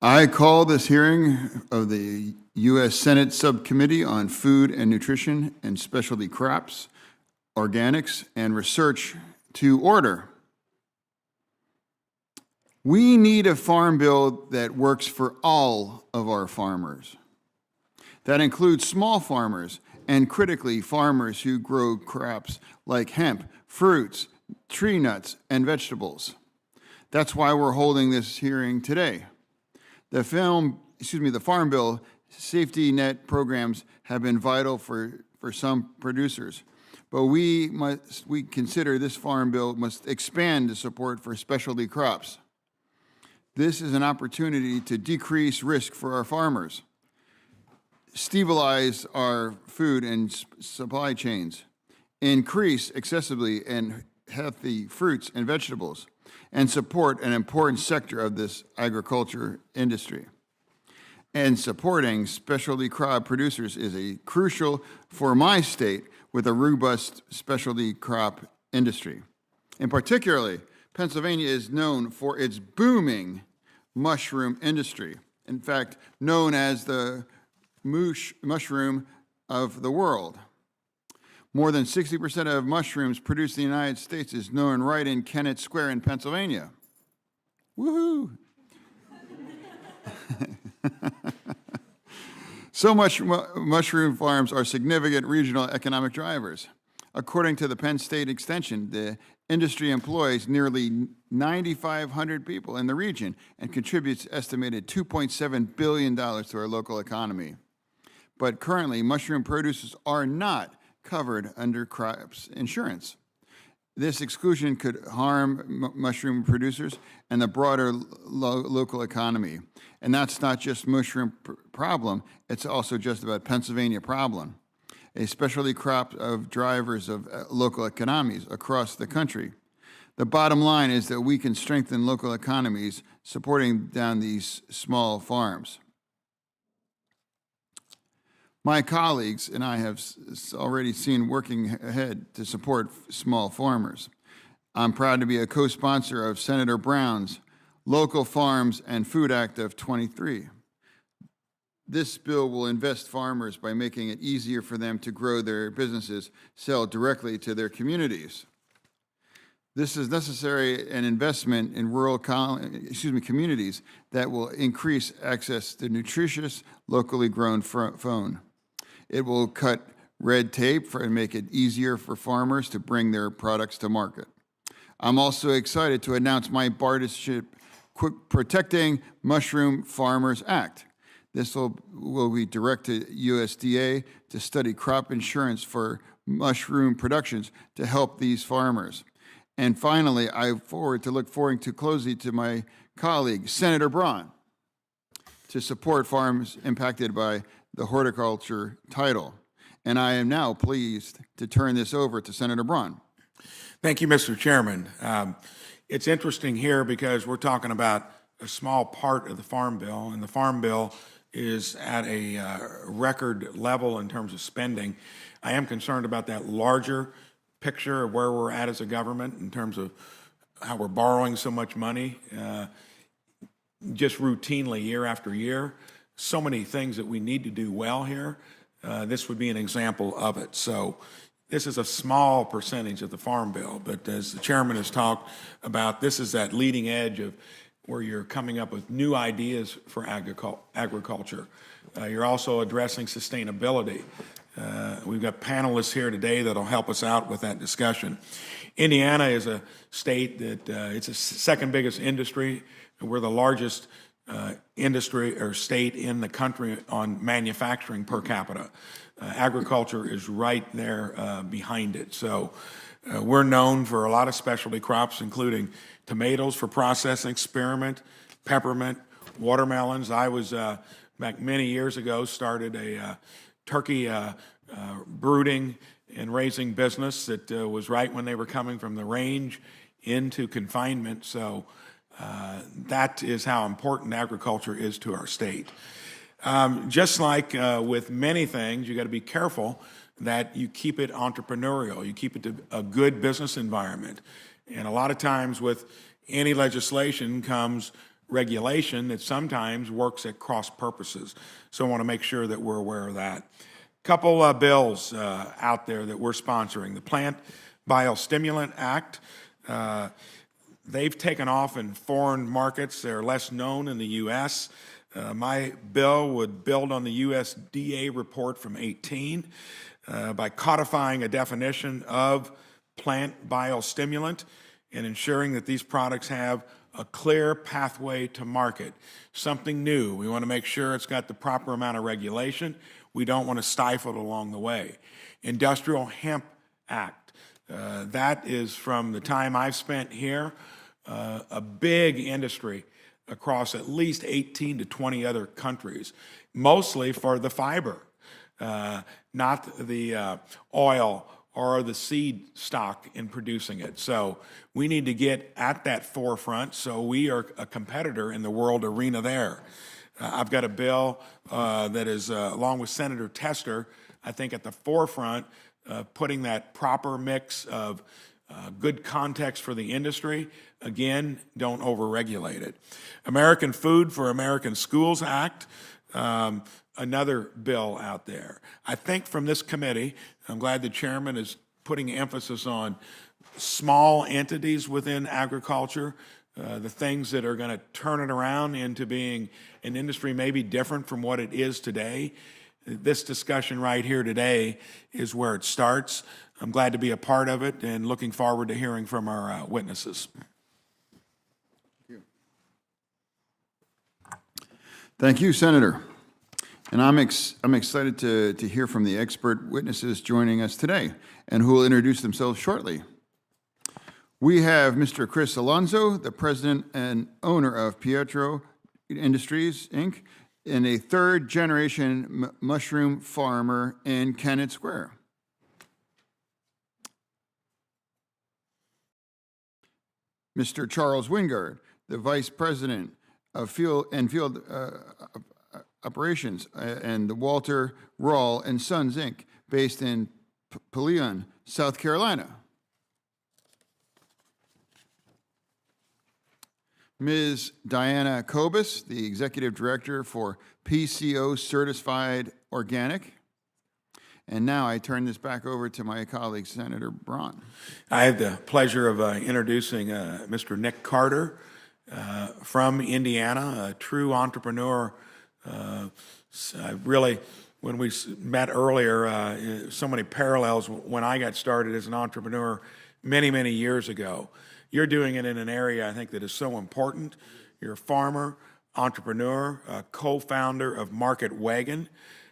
I call this hearing of the U.S. Senate Subcommittee on Food and Nutrition and Specialty Crops, Organics, and Research to order. We need a farm bill that works for all of our farmers. That includes small farmers and, critically, farmers who grow crops like hemp, fruits, tree nuts, and vegetables. That's why we're holding this hearing today. The Farm Bill safety net programs have been vital for some producers, but we consider this Farm Bill must expand the support for specialty crops. This is an opportunity to decrease risk for our farmers, stabilize our food and supply chains, increase accessibility and healthy fruits and vegetables, and support an important sector of this agriculture industry. And supporting specialty crop producers is crucial for my state with a robust specialty crop industry. In particular, Pennsylvania is known for its booming mushroom industry. In fact, known as the mushroom of the world. More than 60% of mushrooms produced in the United States is known right in Kennett Square in Pennsylvania. Woohoo! So much mushroom farms are significant regional economic drivers. According to the Penn State Extension, the industry employs nearly 9,500 people in the region and contributes estimated $2.7 billion to our local economy. But currently, mushroom producers are not covered under crops insurance. This exclusion could harm mushroom producers and the broader local economy. And that's not just mushroom problem, it's also just about Pennsylvania problem. A specialty crop of drivers of local economies across the country. The bottom line is that we can strengthen local economies supporting down these small farms. My colleagues and I have already seen working ahead to support small farmers. I'm proud to be a co-sponsor of Senator Brown's Local Farms and Food Act of 23. This bill will invest farmers by making it easier for them to grow their businesses, sell directly to their communities. This is necessary an investment in rural communities that will increase access to nutritious, locally grown food. It will cut red tape and make it easier for farmers to bring their products to market. I'm also excited to announce my partnership Protecting Mushroom Farmers Act. This will be directed USDA to study crop insurance for mushroom productions to help these farmers. And finally, I look forward to closely to my colleague, Senator Braun, to support farms impacted by the horticulture title. And I am now pleased to turn this over to Senator Braun. Thank you, Mr. Chairman. It's interesting here because we're talking about a small part of the Farm Bill, and the Farm Bill is at a record level in terms of spending. I am concerned about that larger picture of where we're at as a government in terms of how we're borrowing so much money just routinely year after year. So many things that we need to do well here. This would be an example of it. So this is a small percentage of the Farm Bill, but as the chairman has talked about, this is that leading edge of where you're coming up with new ideas for agriculture. You're also addressing sustainability. We've got panelists here today that'll help us out with that discussion. Indiana is a state that it's the second biggest industry. We're the largest industry or state in the country on manufacturing per capita. Agriculture is right there behind it. So we're known for a lot of specialty crops, including tomatoes for processing, spearmint, peppermint, watermelons. I was, back many years ago, started a turkey brooding and raising business that was right when they were coming from the range into confinement. So that is how important agriculture is to our state. Just like with many things, you got to be careful that you keep it entrepreneurial, you keep it to a good business environment. And a lot of times with any legislation comes regulation that sometimes works at cross purposes. So I want to make sure that we're aware of that. Couple bills out there that we're sponsoring. The Plant Biostimulant Act. They've taken off in foreign markets. They're less known in the U.S. My bill would build on the USDA report from 18 by codifying a definition of plant biostimulant and ensuring that these products have a clear pathway to market. Something new. We want to make sure it's got the proper amount of regulation. We don't want to stifle it along the way. Industrial Hemp Act. That is from the time I've spent here, a big industry across at least 18 to 20 other countries, mostly for the fiber, not the oil or the seed stock in producing it. So we need to get at that forefront so we are a competitor in the world arena there. I've got a bill that is, along with Senator Tester, I think at the forefront, putting that proper mix of good context for the industry. Again, don't overregulate it. American Food for American Schools Act, another bill out there. I think from this committee, I'm glad the chairman is putting emphasis on small entities within agriculture, the things that are going to turn it around into being an industry maybe different from what it is today. This discussion right here today is where it starts. I'm glad to be a part of it and looking forward to hearing from our witnesses. Thank you, Senator. And I'm excited to hear from the expert witnesses joining us today and who will introduce themselves shortly. We have Mr. Chris Alonso, the president and owner of Pietro Industries, Inc., and a third-generation mushroom farmer in Kennett Square. Mr. Charles Wingard, the vice president of field operations and the Walter Rawle and Sons, Inc., based in Pelion, South Carolina. Ms. Diana Kobus, the Executive Director for PCO Certified Organic. And now I turn this back over to my colleague, Senator Braun. I have the pleasure of introducing Mr. Nick Carter from Indiana, a true entrepreneur. When we met earlier, so many parallels when I got started as an entrepreneur many, many years ago. You're doing it in an area I think that is so important. You're a farmer, entrepreneur, a co-founder of Market Wagon,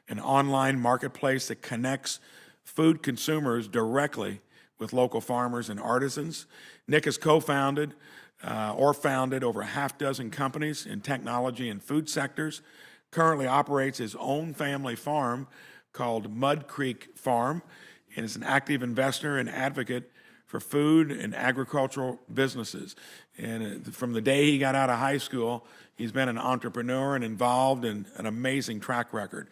an online marketplace that connects food consumers directly with local farmers and artisans. Nick has co-founded or founded over a half dozen companies in technology and food sectors, currently operates his own family farm called Mud Creek Farm, and is an active investor and advocate for food and agricultural businesses. And from the day he got out of high school, he's been an entrepreneur and involved in an amazing track record.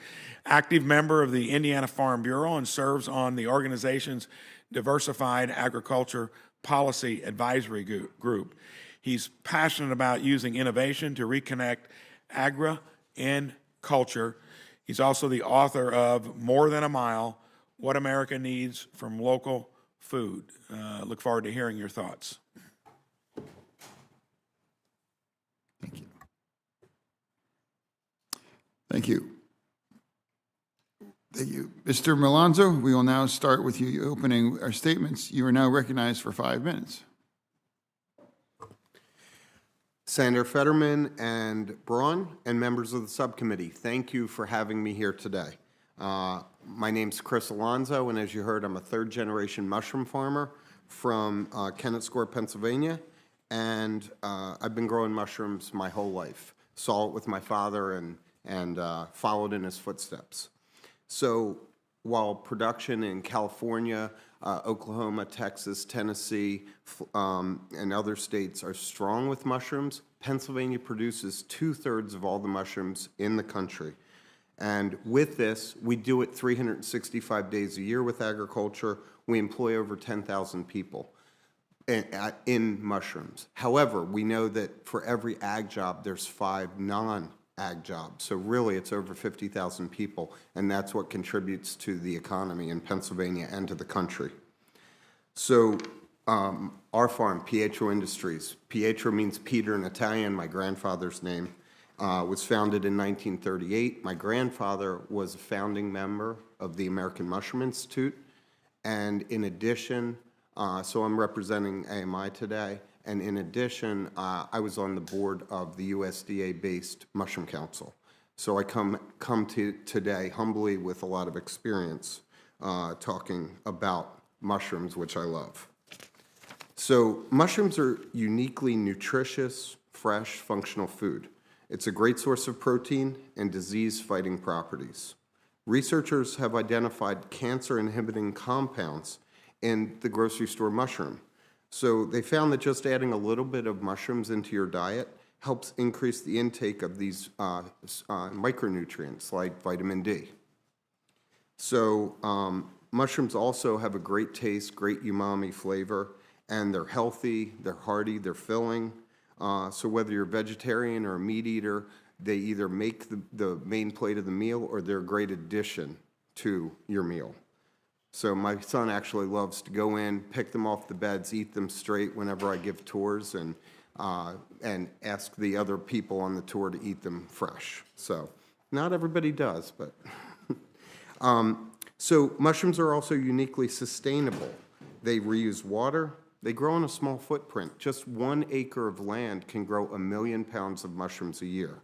Active member of the Indiana Farm Bureau and serves on the organization's Diversified Agriculture Policy Advisory Group. He's passionate about using innovation to reconnect agri and culture. He's also the author of More Than a Mile, What America Needs from Local Food. Look forward to hearing your thoughts. Thank you. Thank you. Thank you. Mr. Melanzo, we will now start with you opening our statements. You are now recognized for 5 minutes. Senator Fetterman and Braun and members of the subcommittee, thank you for having me here today. My name's Chris Alonso, and as you heard, I'm a third-generation mushroom farmer from Kennett Square, Pennsylvania, and I've been growing mushrooms my whole life. Saw it with my father and followed in his footsteps. So while production in California, Oklahoma, Texas, Tennessee, and other states are strong with mushrooms, Pennsylvania produces 2/3 of all the mushrooms in the country. And with this, we do it 365 days a year with agriculture. We employ over 10,000 people. in mushrooms. However, we know that for every ag job, there's 5 non-ag jobs. So really, it's over 50,000 people, and that's what contributes to the economy in Pennsylvania and to the country. So our farm, Pietro Industries, Pietro means Peter in Italian, my grandfather's name, was founded in 1938. My grandfather was a founding member of the American Mushroom Institute, and in addition, so I'm representing AMI today, and in addition, I was on the board of the USDA-based Mushroom Council. So I come to today humbly with a lot of experience talking about mushrooms, which I love. So mushrooms are uniquely nutritious, fresh, functional food. It's a great source of protein and disease-fighting properties. Researchers have identified cancer-inhibiting compounds in the grocery store mushroom. So they found that just adding a little bit of mushrooms into your diet helps increase the intake of these micronutrients like vitamin D. So mushrooms also have a great taste, great umami flavor, and they're healthy, they're hearty, they're filling. So whether you're a vegetarian or a meat eater, they either make the main plate of the meal or they're a great addition to your meal. So my son actually loves to go in, pick them off the beds, eat them straight whenever I give tours, and ask the other people on the tour to eat them fresh. So not everybody does, but so mushrooms are also uniquely sustainable. They reuse water. They grow on a small footprint. Just 1 acre of land can grow 1 million pounds of mushrooms a year.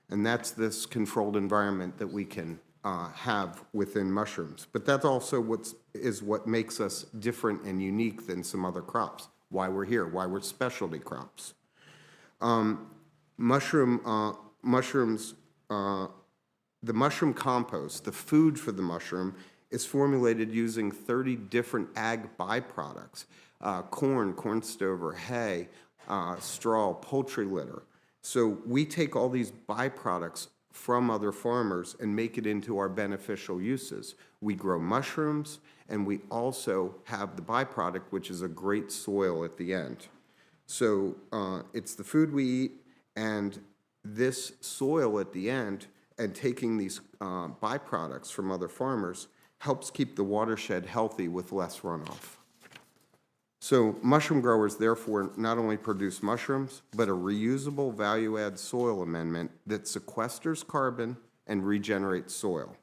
And that's this controlled environment that we can have within mushrooms. But that's also what makes us different and unique than some other crops, why we're here, why we're specialty crops. Mushrooms, the mushroom compost, the food for the mushroom, is formulated using 30 different ag byproducts, corn stover, hay, straw, poultry litter. So we take all these byproducts from other farmers and make it into our beneficial uses. We grow mushrooms, and we also have the byproduct, which is a great soil at the end. So it's the food we eat, and this soil at the end, and taking these byproducts from other farmers helps keep the watershed healthy with less runoff. So mushroom growers therefore not only produce mushrooms, but a reusable value-add soil amendment that sequesters carbon and regenerates soil.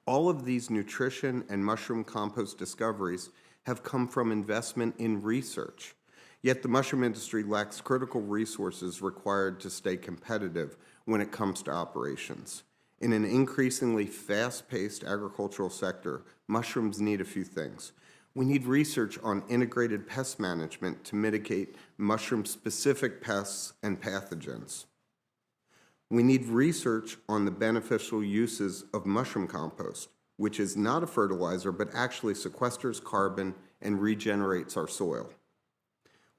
All of these nutrition and mushroom compost discoveries have come from investment in research. Yet the mushroom industry lacks critical resources required to stay competitive when it comes to operations. In an increasingly fast-paced agricultural sector, mushrooms need a few things. We need research on integrated pest management to mitigate mushroom-specific pests and pathogens. We need research on the beneficial uses of mushroom compost, which is not a fertilizer but actually sequesters carbon and regenerates our soil.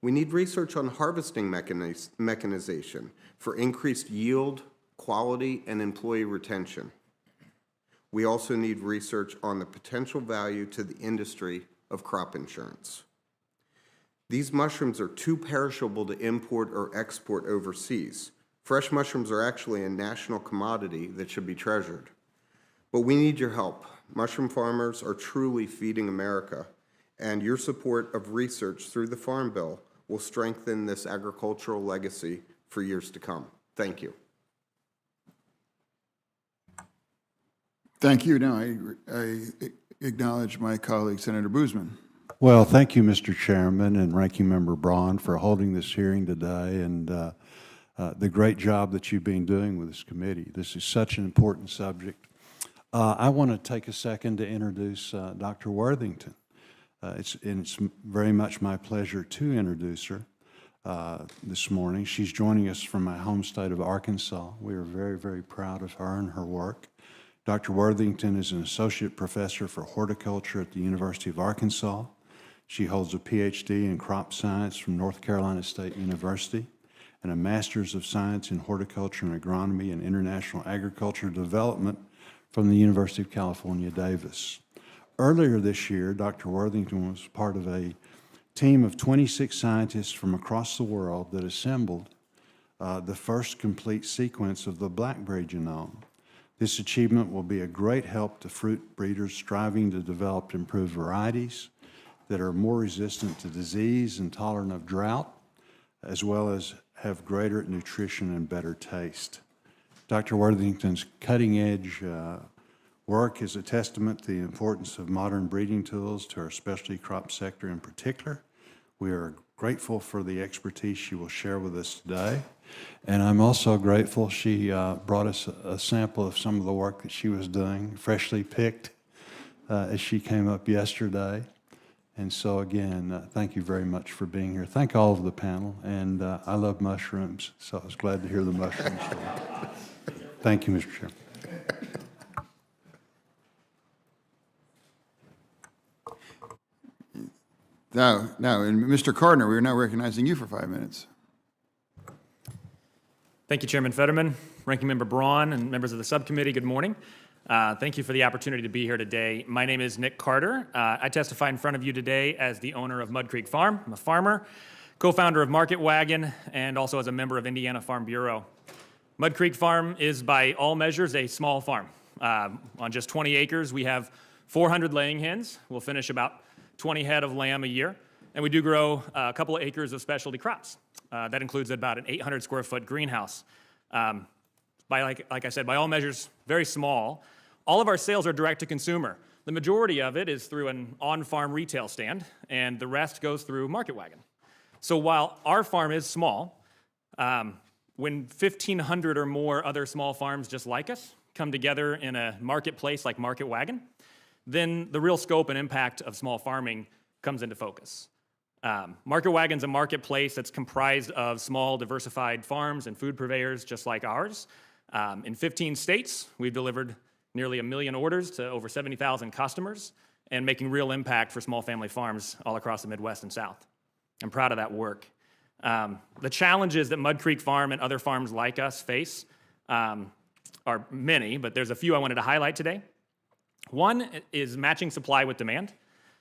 We need research on harvesting mechanization for increased yield, quality, and employee retention. We also need research on the potential value to the industry of crop insurance. These mushrooms are too perishable to import or export overseas. Fresh mushrooms are actually a national commodity that should be treasured. But we need your help. Mushroom farmers are truly feeding America, and your support of research through the Farm Bill will strengthen this agricultural legacy for years to come. Thank you. Thank you. Now, I acknowledge my colleague, Senator Boozman. Well, thank you, Mr. Chairman and Ranking Member Braun, for holding this hearing today and the great job that you've been doing with this committee. This is such an important subject. I want to take a second to introduce Dr. Worthington. It's very much my pleasure to introduce her this morning. She's joining us from my home state of Arkansas. We are very, very proud of her and her work. Dr. Worthington is an associate professor for horticulture at the University of Arkansas. She holds a PhD in crop science from North Carolina State University and a master's of science in horticulture and agronomy and international agriculture development from the University of California, Davis. Earlier this year, Dr. Worthington was part of a team of 26 scientists from across the world that assembled the first complete sequence of the blackberry genome. This achievement will be a great help to fruit breeders striving to develop improved varieties that are more resistant to disease and tolerant of drought, as well as have greater nutrition and better taste. Dr. Worthington's cutting-edge work is a testament to the importance of modern breeding tools to our specialty crop sector in particular. We are grateful for the expertise she will share with us today. And I'm also grateful she brought us a sample of some of the work that she was doing, freshly picked, as she came up yesterday. And so again, thank you very much for being here. Thank all of the panel. And I love mushrooms, so I was glad to hear the mushrooms. Thank you, Mr. Chairman. Now, and Mr. Cardner, we are now recognizing you for 5 minutes. Thank you, Chairman Fetterman, Ranking Member Braun, and members of the subcommittee. Good morning. Thank you for the opportunity to be here today. My name is Nick Carter. I testify in front of you today as the owner of Mud Creek Farm. I'm a farmer, co-founder of Market Wagon, and also as a member of Indiana Farm Bureau. Mud Creek Farm is by all measures a small farm. On just 20 acres, we have 400 laying hens. We'll finish about 20 head of lamb a year, and we do grow a couple of acres of specialty crops. That includes about an 800 square foot greenhouse. Like I said, by all measures, very small. All of our sales are direct to consumer. The majority of it is through an on-farm retail stand, and the rest goes through Market Wagon. So while our farm is small, when 1,500 or more other small farms just like us come together in a marketplace like Market Wagon, then the real scope and impact of small farming comes into focus. Market Wagon's a marketplace that's comprised of small, diversified farms and food purveyors just like ours. In 15 states, we've delivered nearly 1 million orders to over 70,000 customers and making real impact for small family farms all across the Midwest and South. I'm proud of that work. The challenges that Mud Creek Farm and other farms like us face are many, but there's a few I wanted to highlight today. One is matching supply with demand.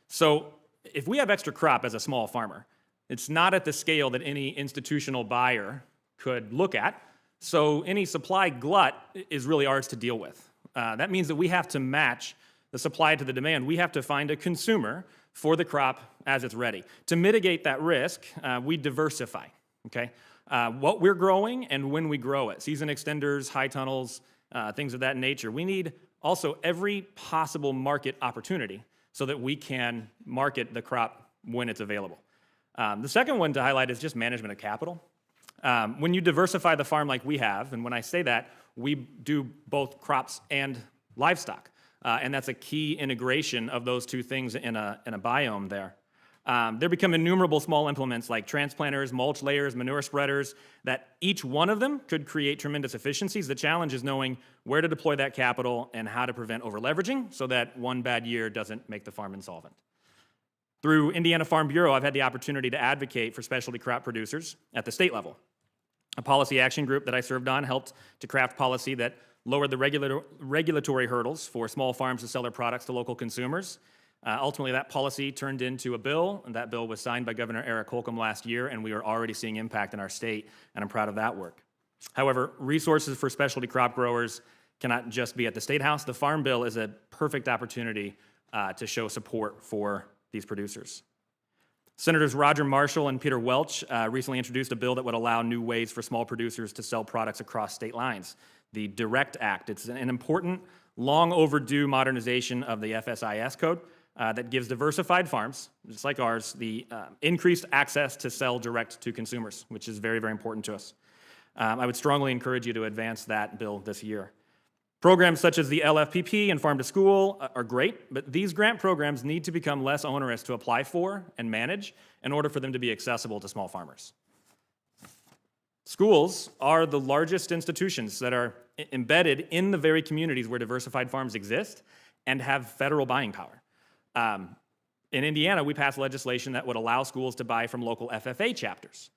So if we have extra crop as a small farmer, it's not at the scale that any institutional buyer could look at. So any supply glut is really ours to deal with. That means that we have to match the supply to the demand. We have to find a consumer for the crop as it's ready. To mitigate that risk, we diversify, okay? What we're growing and when we grow it. Season extenders, high tunnels, things of that nature. We need also every possible market opportunity so that we can market the crop when it's available. The second one to highlight is just management of capital. When you diversify the farm like we have, and when I say that, we do both crops and livestock. And that's a key integration of those two things in a biome there. There become innumerable small implements like transplanters, mulch layers, manure spreaders, that each one of them could create tremendous efficiencies. The challenge is knowing where to deploy that capital and how to prevent over-leveraging so that one bad year doesn't make the farm insolvent. Through Indiana Farm Bureau, I've had the opportunity to advocate for specialty crop producers at the state level. A policy action group that I served on helped to craft policy that lowered the regulatory hurdles for small farms to sell their products to local consumers. Ultimately, that policy turned into a bill, and that bill was signed by Governor Eric Holcomb last year, and we are already seeing impact in our state, and I'm proud of that work. However, resources for specialty crop growers cannot just be at the State House. The Farm Bill is a perfect opportunity to show support for these producers. Senators Roger Marshall and Peter Welch recently introduced a bill that would allow new ways for small producers to sell products across state lines, the DIRECT Act. It's an important, long overdue modernization of the FSIS code that gives diversified farms, just like ours, the increased access to sell direct to consumers, which is very, very important to us. I would strongly encourage you to advance that bill this year. Programs such as the LFPP and Farm to School are great, but these grant programs need to become less onerous to apply for and manage in order for them to be accessible to small farmers. Schools are the largest institutions that are embedded in the very communities where diversified farms exist and have federal buying power. In Indiana, we passed legislation that would allow schools to buy from local FFA chapters.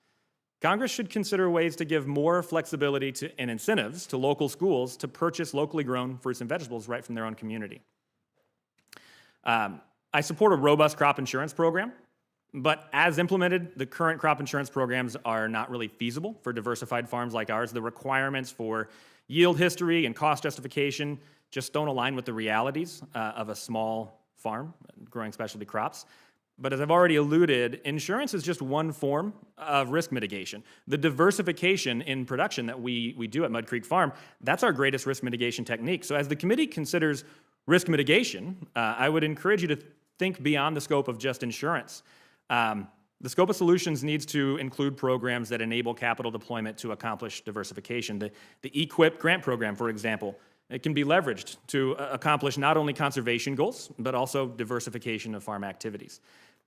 Congress should consider ways to give more flexibility and incentives to local schools to purchase locally grown fruits and vegetables right from their own community. I support a robust crop insurance program. But as implemented, the current crop insurance programs are not really feasible for diversified farms like ours. The requirements for yield history and cost justification just don't align with the realities of a small farm growing specialty crops. But as I've already alluded, insurance is just one form of risk mitigation. The diversification in production that we do at Mud Creek Farm, that's our greatest risk mitigation technique. So as the committee considers risk mitigation, I would encourage you to think beyond the scope of just insurance. The scope of solutions needs to include programs that enable capital deployment to accomplish diversification. The EQIP grant program, for example, it can be leveraged to accomplish not only conservation goals, but also diversification of farm activities.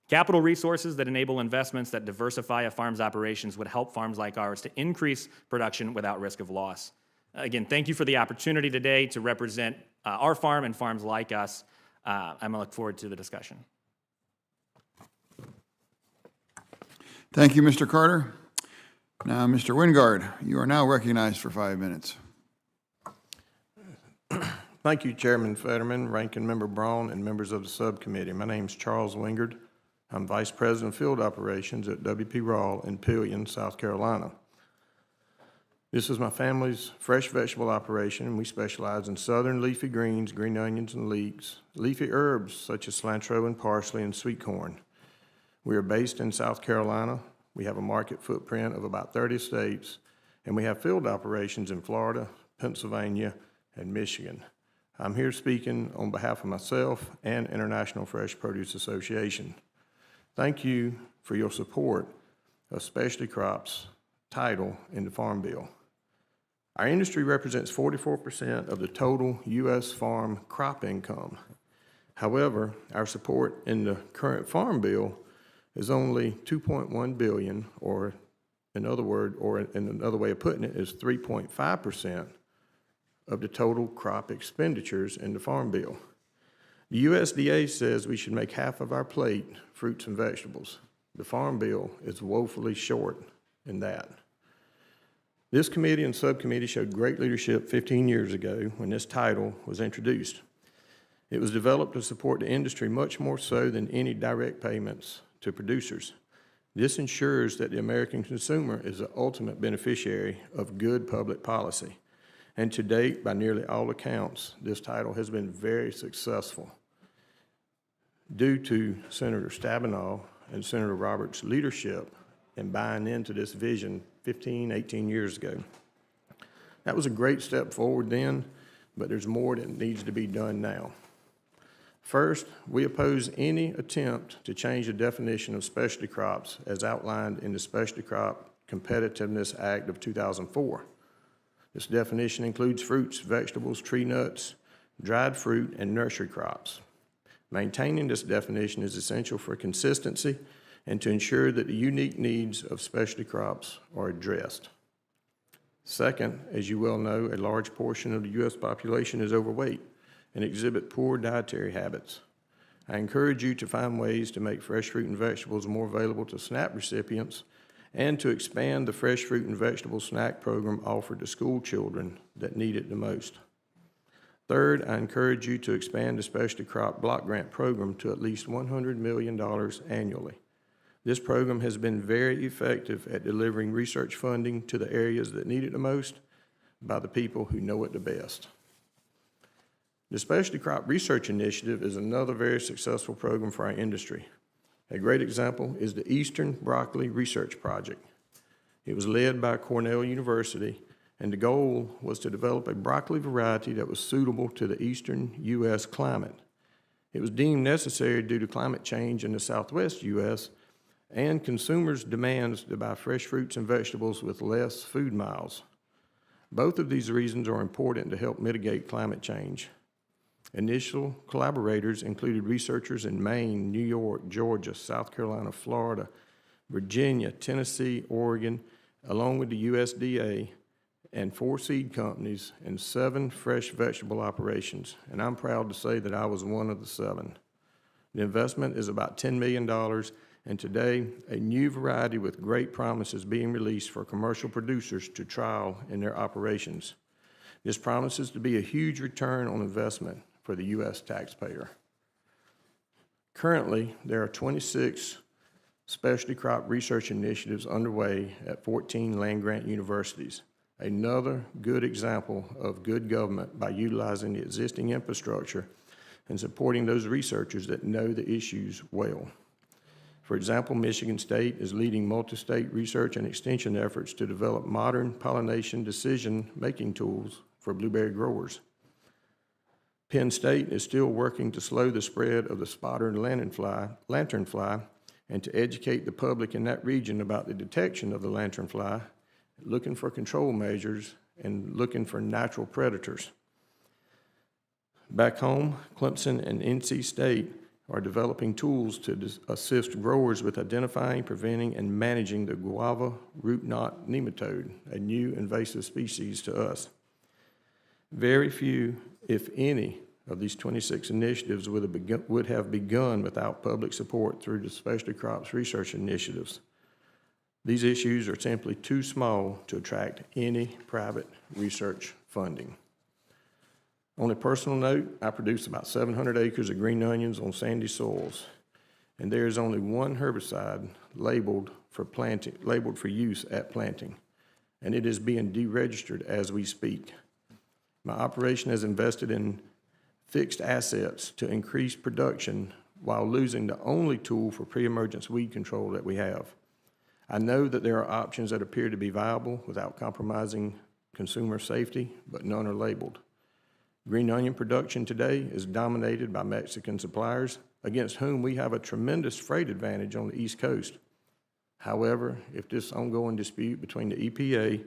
Capital resources that enable investments that diversify a farm's operations would help farms like ours to increase production without risk of loss. Again, thank you for the opportunity today to represent our farm and farms like us. I'm going to look forward to the discussion. Thank you, Mr. Carter. Now, Mr. Wingard, you are now recognized for 5 minutes. Thank you, Chairman Fetterman, Ranking Member Braun, and members of the subcommittee. My name is Charles Wingard. I'm Vice President of Field Operations at W.P. Rawl in Pillion, South Carolina. This is my family's fresh vegetable operation, and we specialize in southern leafy greens, green onions and leeks, leafy herbs such as cilantro and parsley, and sweet corn. We are based in South Carolina. We have a market footprint of about 30 states, and we have field operations in Florida, Pennsylvania, and Michigan. I'm here speaking on behalf of myself and International Fresh Produce Association. Thank you for your support of specialty crops title in the Farm Bill. Our industry represents 44% of the total U.S. farm crop income. However, our support in the current Farm Bill is only $2.1 billion, or in another way of putting it, is 3.5% of the total crop expenditures in the Farm Bill. The USDA says we should make half of our plate fruits and vegetables. The Farm Bill is woefully short in that. This committee and subcommittee showed great leadership 15 years ago when this title was introduced. It was developed to support the industry much more so than any direct payments to producers. This ensures that the American consumer is the ultimate beneficiary of good public policy. And to date, by nearly all accounts, this title has been very successful due to Senator Stabenow and Senator Roberts' leadership in buying into this vision 15, 18 years ago. That was a great step forward then, but there's more that needs to be done now. First, we oppose any attempt to change the definition of specialty crops as outlined in the Specialty Crop Competitiveness Act of 2004. This definition includes fruits, vegetables, tree nuts, dried fruit, and nursery crops. Maintaining this definition is essential for consistency and to ensure that the unique needs of specialty crops are addressed. Second, as you well know, a large portion of the U.S. population is overweight and exhibit poor dietary habits. I encourage you to find ways to make fresh fruit and vegetables more available to SNAP recipients and to expand the fresh fruit and vegetable snack program offered to school children that need it the most. Third, I encourage you to expand the specialty crop block grant program to at least $100 million annually. This program has been very effective at delivering research funding to the areas that need it the most by the people who know it the best. The Specialty Crop Research Initiative is another very successful program for our industry. A great example is the Eastern Broccoli Research Project. It was led by Cornell University, and the goal was to develop a broccoli variety that was suitable to the eastern U.S. climate. It was deemed necessary due to climate change in the southwest U.S. and consumers' demands to buy fresh fruits and vegetables with less food miles. Both of these reasons are important to help mitigate climate change. Initial collaborators included researchers in Maine, New York, Georgia, South Carolina, Florida, Virginia, Tennessee, Oregon, along with the USDA, and 4 seed companies and 7 fresh vegetable operations, and I'm proud to say that I was one of the 7. The investment is about $10 million, and today, a new variety with great promise is being released for commercial producers to trial in their operations. This promises to be a huge return on investment for the U.S. taxpayer. Currently, there are 26 specialty crop research initiatives underway at 14 land-grant universities. Another good example of good government by utilizing the existing infrastructure and supporting those researchers that know the issues well. For example, Michigan State is leading multi-state research and extension efforts to develop modern pollination decision-making tools for blueberry growers. Penn State is still working to slow the spread of the spotted lanternfly and to educate the public in that region about the detection of the lanternfly, looking for control measures, and looking for natural predators. Back home, Clemson and NC State are developing tools to assist growers with identifying, preventing, and managing the guava root knot nematode, a new invasive species to us. Very few, if any, of these 26 initiatives would have begun without public support through the specialty crops research initiatives. These issues are simply too small to attract any private research funding. On a personal note, I produce about 700 acres of green onions on sandy soils, and there is only one herbicide labeled for use at planting, and it is being deregistered as we speak. My operation has invested in fixed assets to increase production while losing the only tool for pre-emergence weed control that we have. I know that there are options that appear to be viable without compromising consumer safety, but none are labeled. Green onion production today is dominated by Mexican suppliers, against whom we have a tremendous freight advantage on the East Coast. However, if this ongoing dispute between the EPA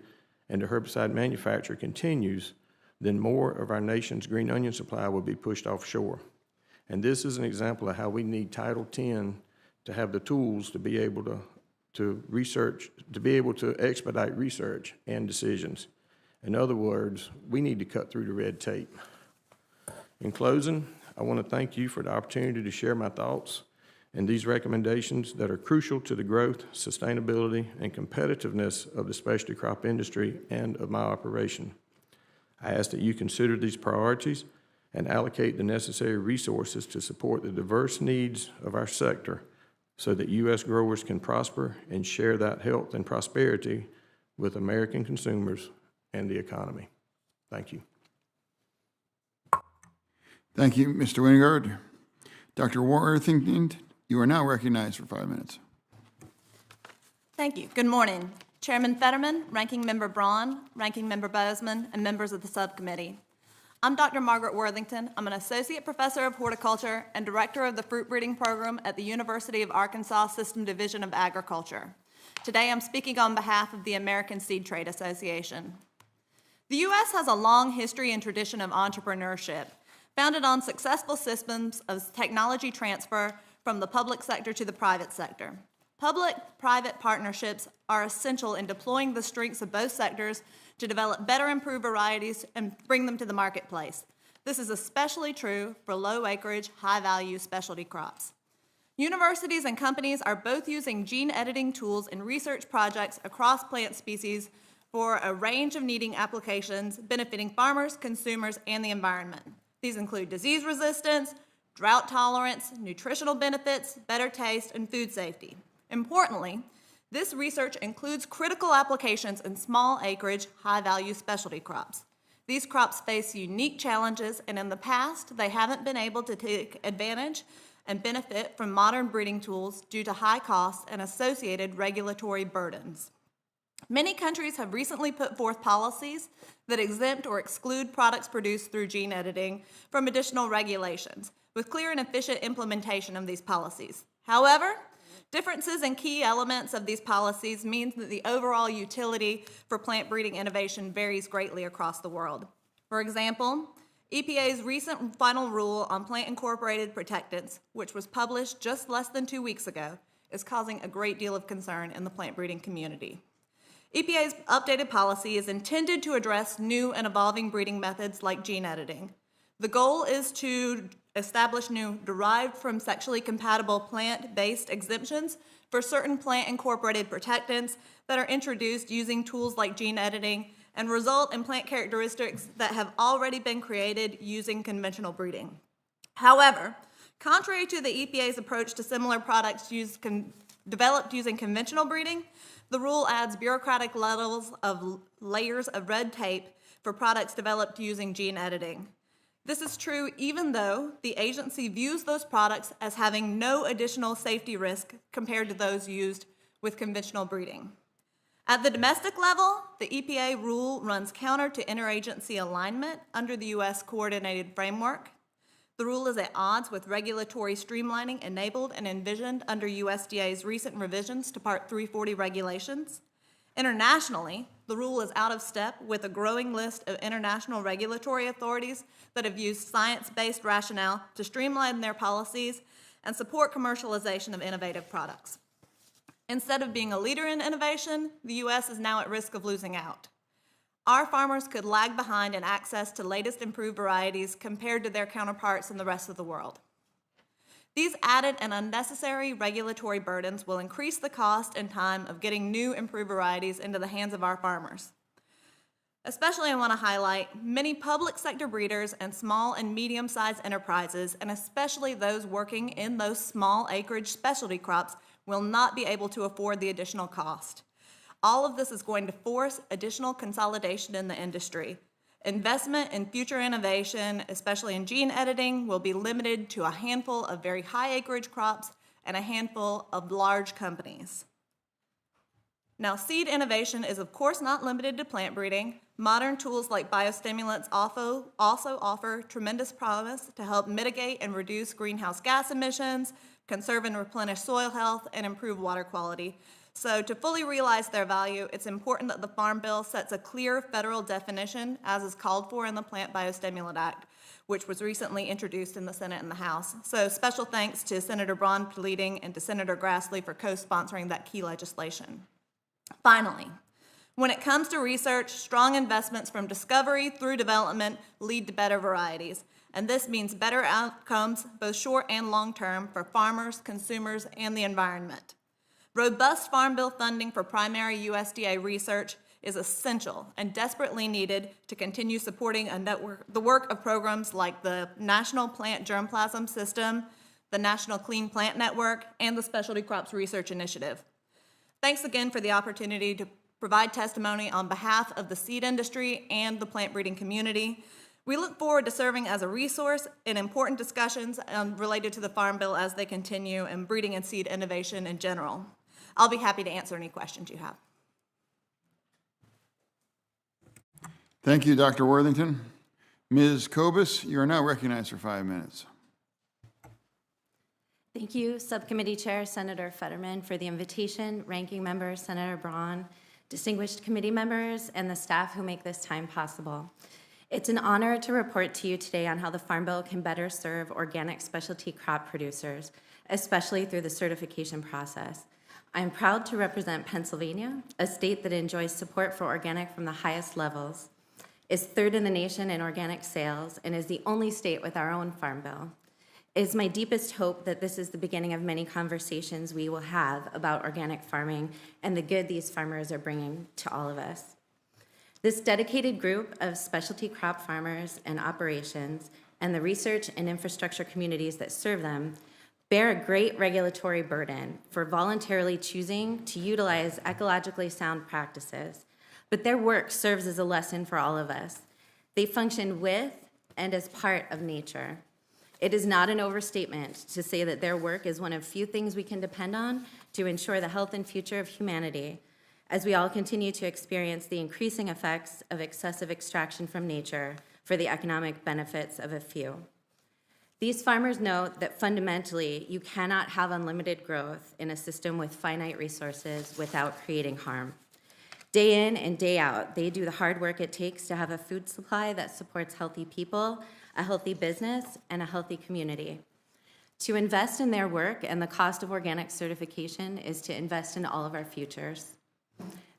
and the herbicide manufacturer continues, then more of our nation's green onion supply will be pushed offshore. And this is an example of how we need Title X to have the tools to be able to expedite research and decisions. In other words, we need to cut through the red tape. In closing, I want to thank you for the opportunity to share my thoughts and these recommendations that are crucial to the growth, sustainability, and competitiveness of the specialty crop industry and of my operation. I ask that you consider these priorities and allocate the necessary resources to support the diverse needs of our sector so that U.S. growers can prosper and share that health and prosperity with American consumers and the economy. Thank you. Thank you, Mr. Wingard. Dr. Worthington, you are now recognized for 5 minutes. Thank you. Good morning. Chairman Fetterman, Ranking Member Braun, Ranking Member Bozeman, and members of the subcommittee. I'm Dr. Margaret Worthington. I'm an Associate Professor of Horticulture and Director of the Fruit Breeding Program at the University of Arkansas System Division of Agriculture. Today I'm speaking on behalf of the American Seed Trade Association. The U.S. has a long history and tradition of entrepreneurship, founded on successful systems of technology transfer from the public sector to the private sector. Public-private partnerships are essential in deploying the strengths of both sectors to develop better improved varieties and bring them to the marketplace. This is especially true for low acreage, high-value specialty crops. Universities and companies are both using gene editing tools in research projects across plant species for a range of needing applications benefiting farmers, consumers, and the environment. These include disease resistance, drought tolerance, nutritional benefits, better taste, and food safety. Importantly, this research includes critical applications in small acreage, high-value specialty crops. These crops face unique challenges, and in the past, they haven't been able to take advantage and benefit from modern breeding tools due to high costs and associated regulatory burdens. Many countries have recently put forth policies that exempt or exclude products produced through gene editing from additional regulations, with clear and efficient implementation of these policies. However, differences in key elements of these policies means that the overall utility for plant breeding innovation varies greatly across the world. For example, EPA's recent final rule on plant-incorporated protectants, which was published just less than 2 weeks ago, is causing a great deal of concern in the plant breeding community. EPA's updated policy is intended to address new and evolving breeding methods like gene editing. The goal is to establish new derived from sexually compatible plant-based exemptions for certain plant-incorporated protectants that are introduced using tools like gene editing and result in plant characteristics that have already been created using conventional breeding. However, contrary to the EPA's approach to similar products used developed using conventional breeding, the rule adds bureaucratic layers of red tape for products developed using gene editing. This is true even though the agency views those products as having no additional safety risk compared to those used with conventional breeding. At the domestic level, the EPA rule runs counter to interagency alignment under the U.S. coordinated framework. The rule is at odds with regulatory streamlining enabled and envisioned under USDA's recent revisions to Part 340 regulations. Internationally, the rule is out of step with a growing list of international regulatory authorities that have used science-based rationale to streamline their policies and support commercialization of innovative products. Instead of being a leader in innovation, the U.S. is now at risk of losing out. Our farmers could lag behind in access to latest improved varieties compared to their counterparts in the rest of the world. These added and unnecessary regulatory burdens will increase the cost and time of getting new improved varieties into the hands of our farmers. Especially, I want to highlight many public sector breeders and small and medium-sized enterprises, and especially those working in those small acreage specialty crops, will not be able to afford the additional cost. All of this is going to force additional consolidation in the industry. Investment in future innovation, especially in gene editing, will be limited to a handful of very high acreage crops and a handful of large companies. Now, seed innovation is of course not limited to plant breeding. Modern tools like biostimulants also offer tremendous promise to help mitigate and reduce greenhouse gas emissions, conserve and replenish soil health, and improve water quality. So to fully realize their value, it's important that the Farm Bill sets a clear federal definition, as is called for in the Plant Biostimulant Act, which was recently introduced in the Senate and the House. So special thanks to Senator Braun for leading and to Senator Grassley for co-sponsoring that key legislation. Finally, when it comes to research, strong investments from discovery through development lead to better varieties. And this means better outcomes, both short and long term, for farmers, consumers, and the environment. Robust Farm Bill funding for primary USDA research is essential and desperately needed to continue supporting the work of programs like the National Plant Germplasm System, the National Clean Plant Network, and the Specialty Crops Research Initiative. Thanks again for the opportunity to provide testimony on behalf of the seed industry and the plant breeding community. We look forward to serving as a resource in important discussions related to the Farm Bill as they continue, and breeding and seed innovation in general. I'll be happy to answer any questions you have. Thank you, Dr. Worthington. Ms. Kobus, you are now recognized for 5 minutes. Thank you, Subcommittee Chair Senator Fetterman, for the invitation, Ranking Member Senator Braun, distinguished committee members, and the staff who make this time possible. It's an honor to report to you today on how the Farm Bill can better serve organic specialty crop producers, especially through the certification process. I'm proud to represent Pennsylvania, a state that enjoys support for organic from the highest levels, is third in the nation in organic sales, and is the only state with our own Farm Bill. It is my deepest hope that this is the beginning of many conversations we will have about organic farming and the good these farmers are bringing to all of us. This dedicated group of specialty crop farmers and operations and the research and infrastructure communities that serve them bear a great regulatory burden for voluntarily choosing to utilize ecologically sound practices, but their work serves as a lesson for all of us. They function with and as part of nature. It is not an overstatement to say that their work is one of few things we can depend on to ensure the health and future of humanity, as we all continue to experience the increasing effects of excessive extraction from nature for the economic benefits of a few. These farmers know that fundamentally you cannot have unlimited growth in a system with finite resources without creating harm. Day in and day out, they do the hard work it takes to have a food supply that supports healthy people, a healthy business, and a healthy community. To invest in their work and the cost of organic certification is to invest in all of our futures.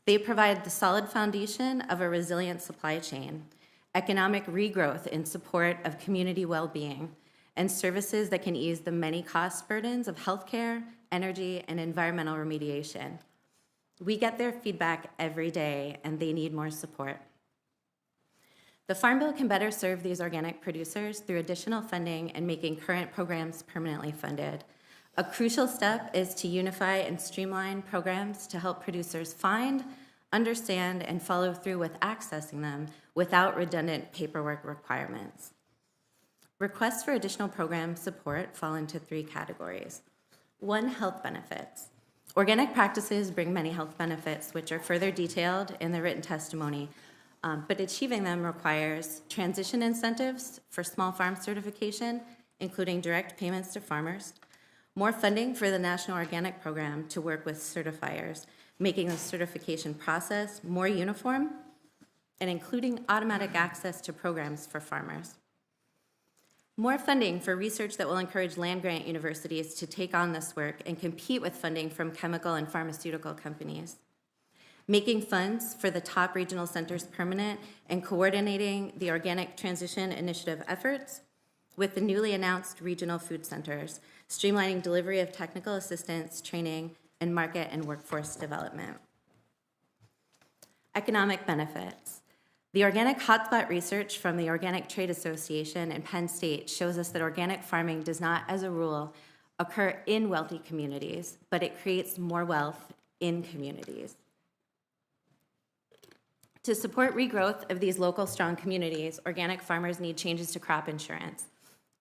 They provide the solid foundation of a resilient supply chain, economic regrowth in support of community well-being, and services that can ease the many cost burdens of healthcare, energy, and environmental remediation. We get their feedback every day, and they need more support. The Farm Bill can better serve these organic producers through additional funding and making current programs permanently funded. A crucial step is to unify and streamline programs to help producers find, understand, and follow through with accessing them without redundant paperwork requirements. Requests for additional program support fall into 3 categories. 1, health benefits. Organic practices bring many health benefits, which are further detailed in the written testimony, but achieving them requires transition incentives for small farm certification, including direct payments to farmers, more funding for the National Organic Program to work with certifiers, making the certification process more uniform, and including automatic access to programs for farmers. More funding for research that will encourage land-grant universities to take on this work and compete with funding from chemical and pharmaceutical companies. Making funds for the top regional centers permanent and coordinating the Organic Transition Initiative efforts with the newly announced regional food centers, streamlining delivery of technical assistance, training, and market and workforce development. Economic benefits. The organic hotspot research from the Organic Trade Association and Penn State shows us that organic farming does not, as a rule, occur in wealthy communities, but it creates more wealth in communities. To support regrowth of these local strong communities, organic farmers need changes to crop insurance,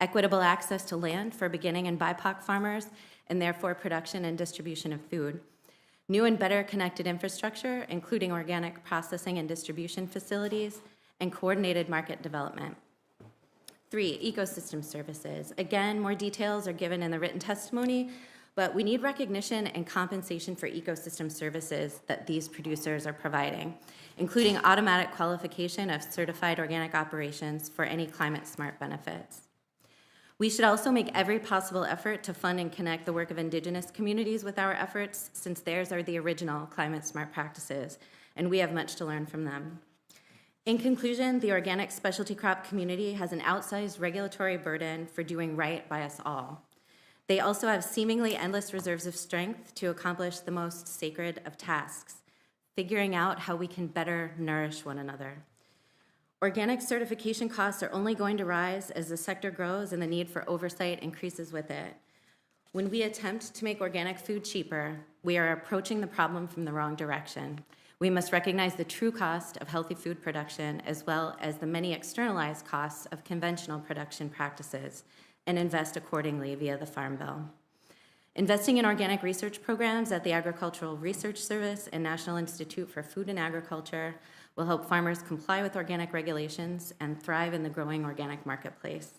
equitable access to land for beginning and BIPOC farmers, and therefore production and distribution of food, new and better connected infrastructure, including organic processing and distribution facilities, and coordinated market development. 3, ecosystem services. Again, more details are given in the written testimony, but we need recognition and compensation for ecosystem services that these producers are providing, including automatic qualification of certified organic operations for any climate-smart benefits. We should also make every possible effort to fund and connect the work of Indigenous communities with our efforts, since theirs are the original climate-smart practices, and we have much to learn from them. In conclusion, the organic specialty crop community has an outsized regulatory burden for doing right by us all. They also have seemingly endless reserves of strength to accomplish the most sacred of tasks, figuring out how we can better nourish one another. Organic certification costs are only going to rise as the sector grows and the need for oversight increases with it. When we attempt to make organic food cheaper, we are approaching the problem from the wrong direction. We must recognize the true cost of healthy food production as well as the many externalized costs of conventional production practices and invest accordingly via the Farm Bill. Investing in organic research programs at the Agricultural Research Service and National Institute for Food and Agriculture will help farmers comply with organic regulations and thrive in the growing organic marketplace.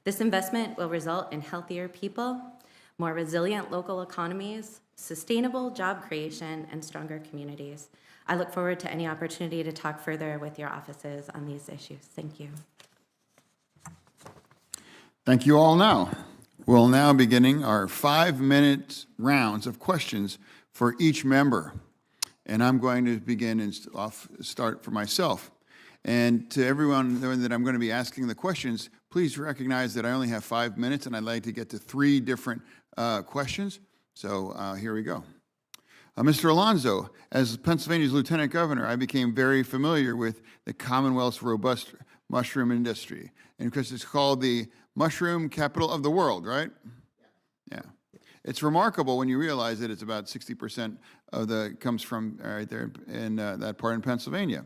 This investment will result in healthier people, more resilient local economies, sustainable job creation, and stronger communities. I look forward to any opportunity to talk further with your offices on these issues. Thank you. Thank you all now. We'll now be beginning our 5-minute rounds of questions for each member. And I'm going to begin and start for myself. And to everyone that I'm going to be asking the questions, please recognize that I only have 5 minutes and I'd like to get to 3 different questions. So here we go. Mr. Alonzo, as Pennsylvania's Lieutenant Governor, I became very familiar with the Commonwealth's robust mushroom industry. And because it's called the mushroom capital of the world, right? Yeah. It's remarkable when you realize that it's about 60% of the comes from right there in that part in Pennsylvania.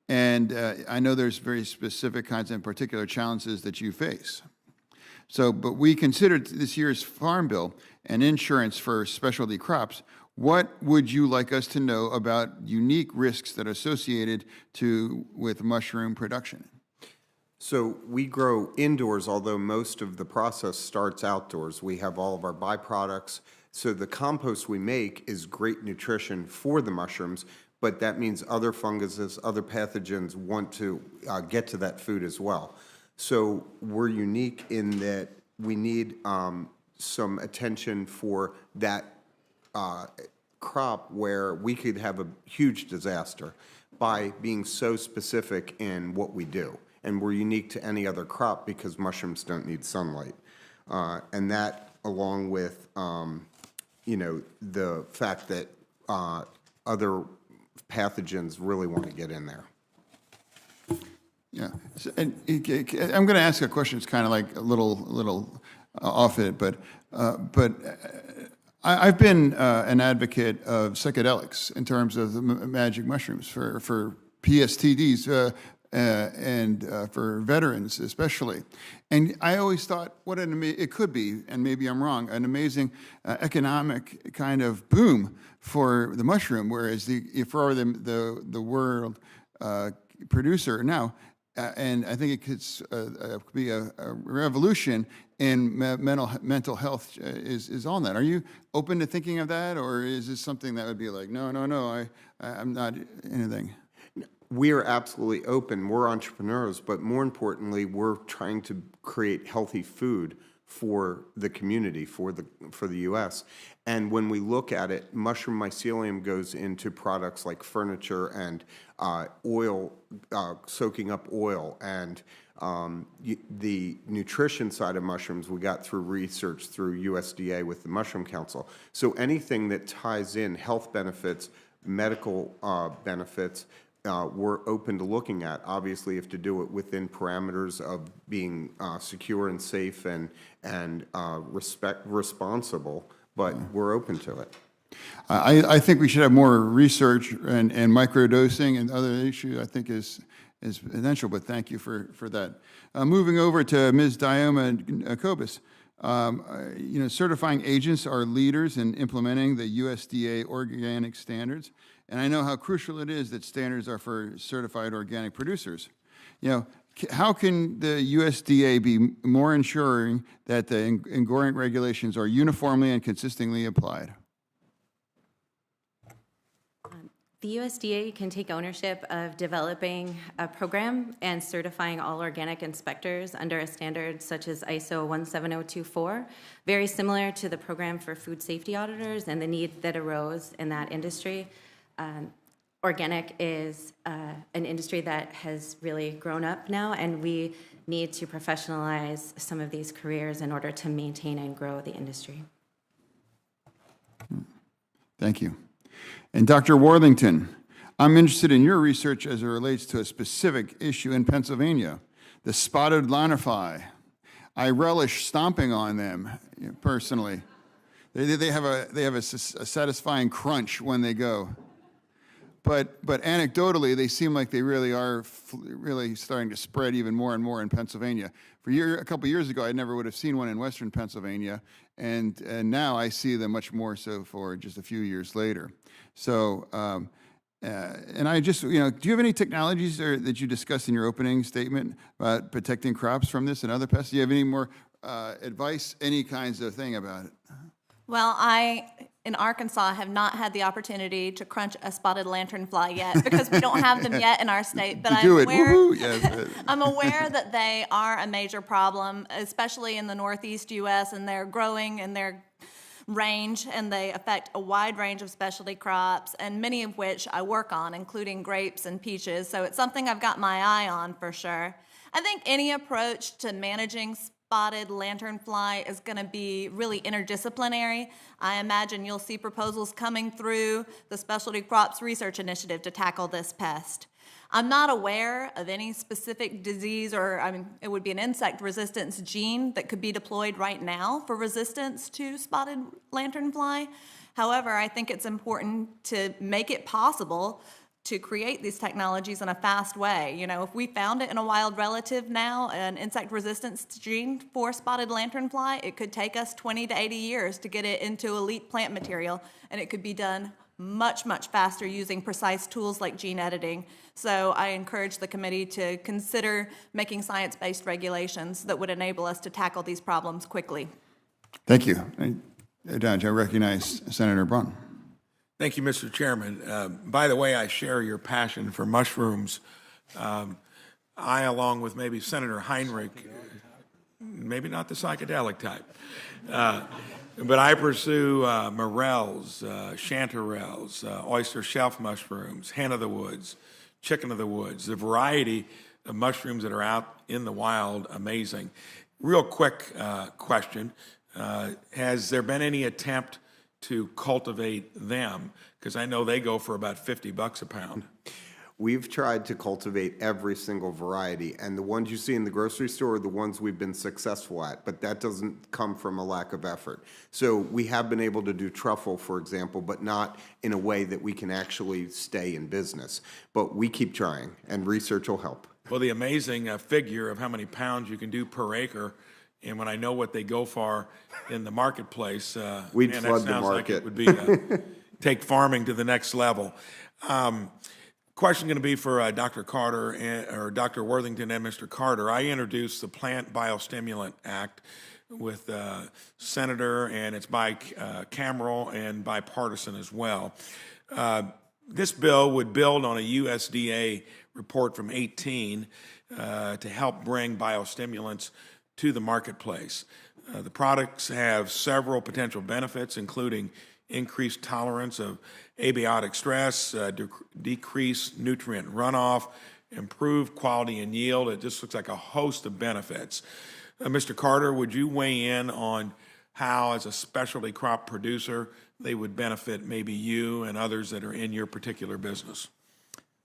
And I know there's very specific kinds and particular challenges that you face. So, but we considered this year's Farm Bill and insurance for specialty crops. What would you like us to know about unique risks that are associated with mushroom production? So we grow indoors, although most of the process starts outdoors. We have all of our byproducts. So the compost we make is great nutrition for the mushrooms, but that means other funguses, other pathogens want to get to that food as well. So we're unique in that we need some attention for that crop where we could have a huge disaster by being so specific in what we do. And we're unique to any other crop because mushrooms don't need sunlight. And that, along with, the fact that other pathogens really want to get in there. Yeah, so, and I'm going to ask a question. It's kind of like a little off it, but I've been an advocate of psychedelics in terms of the magic mushrooms for PSTDs and for veterans especially. And I always thought what it could be, and maybe I'm wrong, an amazing economic kind of boom for the mushroom, whereas for the world producer now. And I think it could be a revolution in mental health is on that. Are you open to thinking of that, or is this something that would be like, no, I'm not anything? We are absolutely open. We're entrepreneurs, but more importantly, we're trying to create healthy food for the community, for the U.S. And when we look at it, mushroom mycelium goes into products like furniture and oil, soaking up oil, and the nutrition side of mushrooms we got through research through USDA with the Mushroom Council. So anything that ties in health benefits, medical benefits, we're open to looking at. Obviously, you have to do it within parameters of being secure and safe and responsible, but we're open to it. I think we should have more research and microdosing and other issues. I think is potential, but thank you for that. Moving over to Ms. Dioma Kobus. Certifying agents are leaders in implementing the USDA organic standards, and I know how crucial it is that standards are for certified organic producers. How can the USDA be more ensuring that the ingredient regulations are uniformly and consistently applied? The USDA can take ownership of developing a program and certifying all organic inspectors under a standard such as ISO 17024, very similar to the program for food safety auditors and the need that arose in that industry. Organic is an industry that has really grown up now, and we need to professionalize some of these careers in order to maintain and grow the industry. Thank you. And Dr. Worthington, I'm interested in your research as it relates to a specific issue in Pennsylvania, the spotted lanternfly. I relish stomping on them personally. They have a satisfying crunch when they go. But anecdotally, they seem like they really are really starting to spread even more and more in Pennsylvania. A couple years ago, I never would have seen one in Western Pennsylvania, and now I see them much more so for just a few years later. So, and I just, do you have any technologies that you discussed in your opening statement about protecting crops from this and other pests? Do you have any more advice, any kinds of thing about it? Well, in Arkansas, have not had the opportunity to crunch a spotted lanternfly yet because we don't have them yet in our state. But I'm aware that they are a major problem, especially in the Northeast U.S., and they're growing in their range, and they affect a wide range of specialty crops, and many of which I work on, including grapes and peaches. So it's something I've got my eye on for sure. I think any approach to managing spotted lanternfly is going to be really interdisciplinary. I imagine you'll see proposals coming through the Specialty Crops Research Initiative to tackle this pest. I'm not aware of any specific disease it would be an insect resistance gene that could be deployed right now for resistance to spotted lanternfly. However, I think it's important to make it possible to create these technologies in a fast way. If we found it in a wild relative now, an insect resistance gene for spotted lanternfly, it could take us 20 to 80 years to get it into elite plant material, and it could be done much, much faster using precise tools like gene editing. So I encourage the committee to consider making science-based regulations that would enable us to tackle these problems quickly. Thank you. I recognize Senator Braun. Thank you, Mr. Chairman. By the way, I share your passion for mushrooms. I, along with maybe Senator Heinrich, maybe not the psychedelic type, but I pursue morels, chanterelles, oyster shelf mushrooms, hen of the woods, chicken of the woods, the variety of mushrooms that are out in the wild, amazing. Real quick question, has there been any attempt to cultivate them? Because I know they go for about $50 a pound. We've tried to cultivate every single variety, and the ones you see in the grocery store are the ones we've been successful at, but that doesn't come from a lack of effort. So we have been able to do truffle, for example, but not in a way that we can actually stay in business. But we keep trying, and research will help. Well, the amazing figure of how many pounds you can do per acre, and when I know what they go for in the marketplace, We'd man, flood that the sounds like it market. would be take farming to the next level. Question going to be for Dr. Carter or Dr. Worthington and Mr. Carter. I introduced the Plant Biostimulant Act with Senator, and it's bicameral and bipartisan as well. This bill would build on a USDA report from 2018 to help bring biostimulants to the marketplace. The products have several potential benefits, including increased tolerance of abiotic stress, decreased nutrient runoff, improved quality and yield. It just looks like a host of benefits. Mr. Carter, would you weigh in on how, as a specialty crop producer, they would benefit maybe you and others that are in your particular business?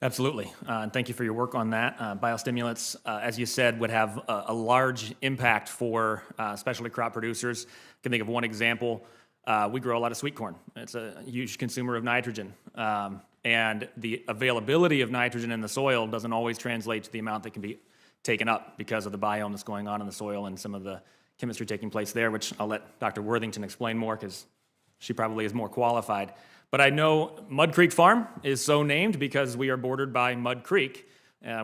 Absolutely. And thank you for your work on that. Biostimulants, as you said, would have a large impact for specialty crop producers. I can think of one example. We grow a lot of sweet corn. It's a huge consumer of nitrogen. And the availability of nitrogen in the soil doesn't always translate to the amount that can be taken up because of the biome that's going on in the soil and some of the chemistry taking place there, which I'll let Dr. Worthington explain more because she probably is more qualified. But I know Mud Creek Farm is so named because we are bordered by Mud Creek,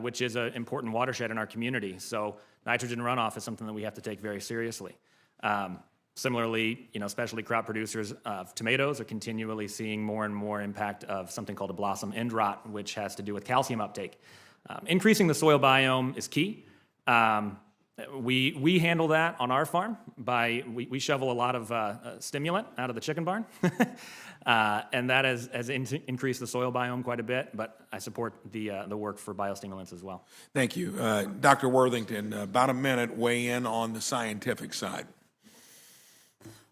which is an important watershed in our community. So nitrogen runoff is something that we have to take very seriously. Similarly, specialty crop producers of tomatoes are continually seeing more and more impact of something called a blossom end rot, which has to do with calcium uptake. Increasing the soil biome is key. We handle that on our farm by we shovel a lot of stimulant out of the chicken barn, and that has increased the soil biome quite a bit. But I support the work for biostimulants as well. Thank you, Dr. Worthington. About a minute. Weigh in on the scientific side.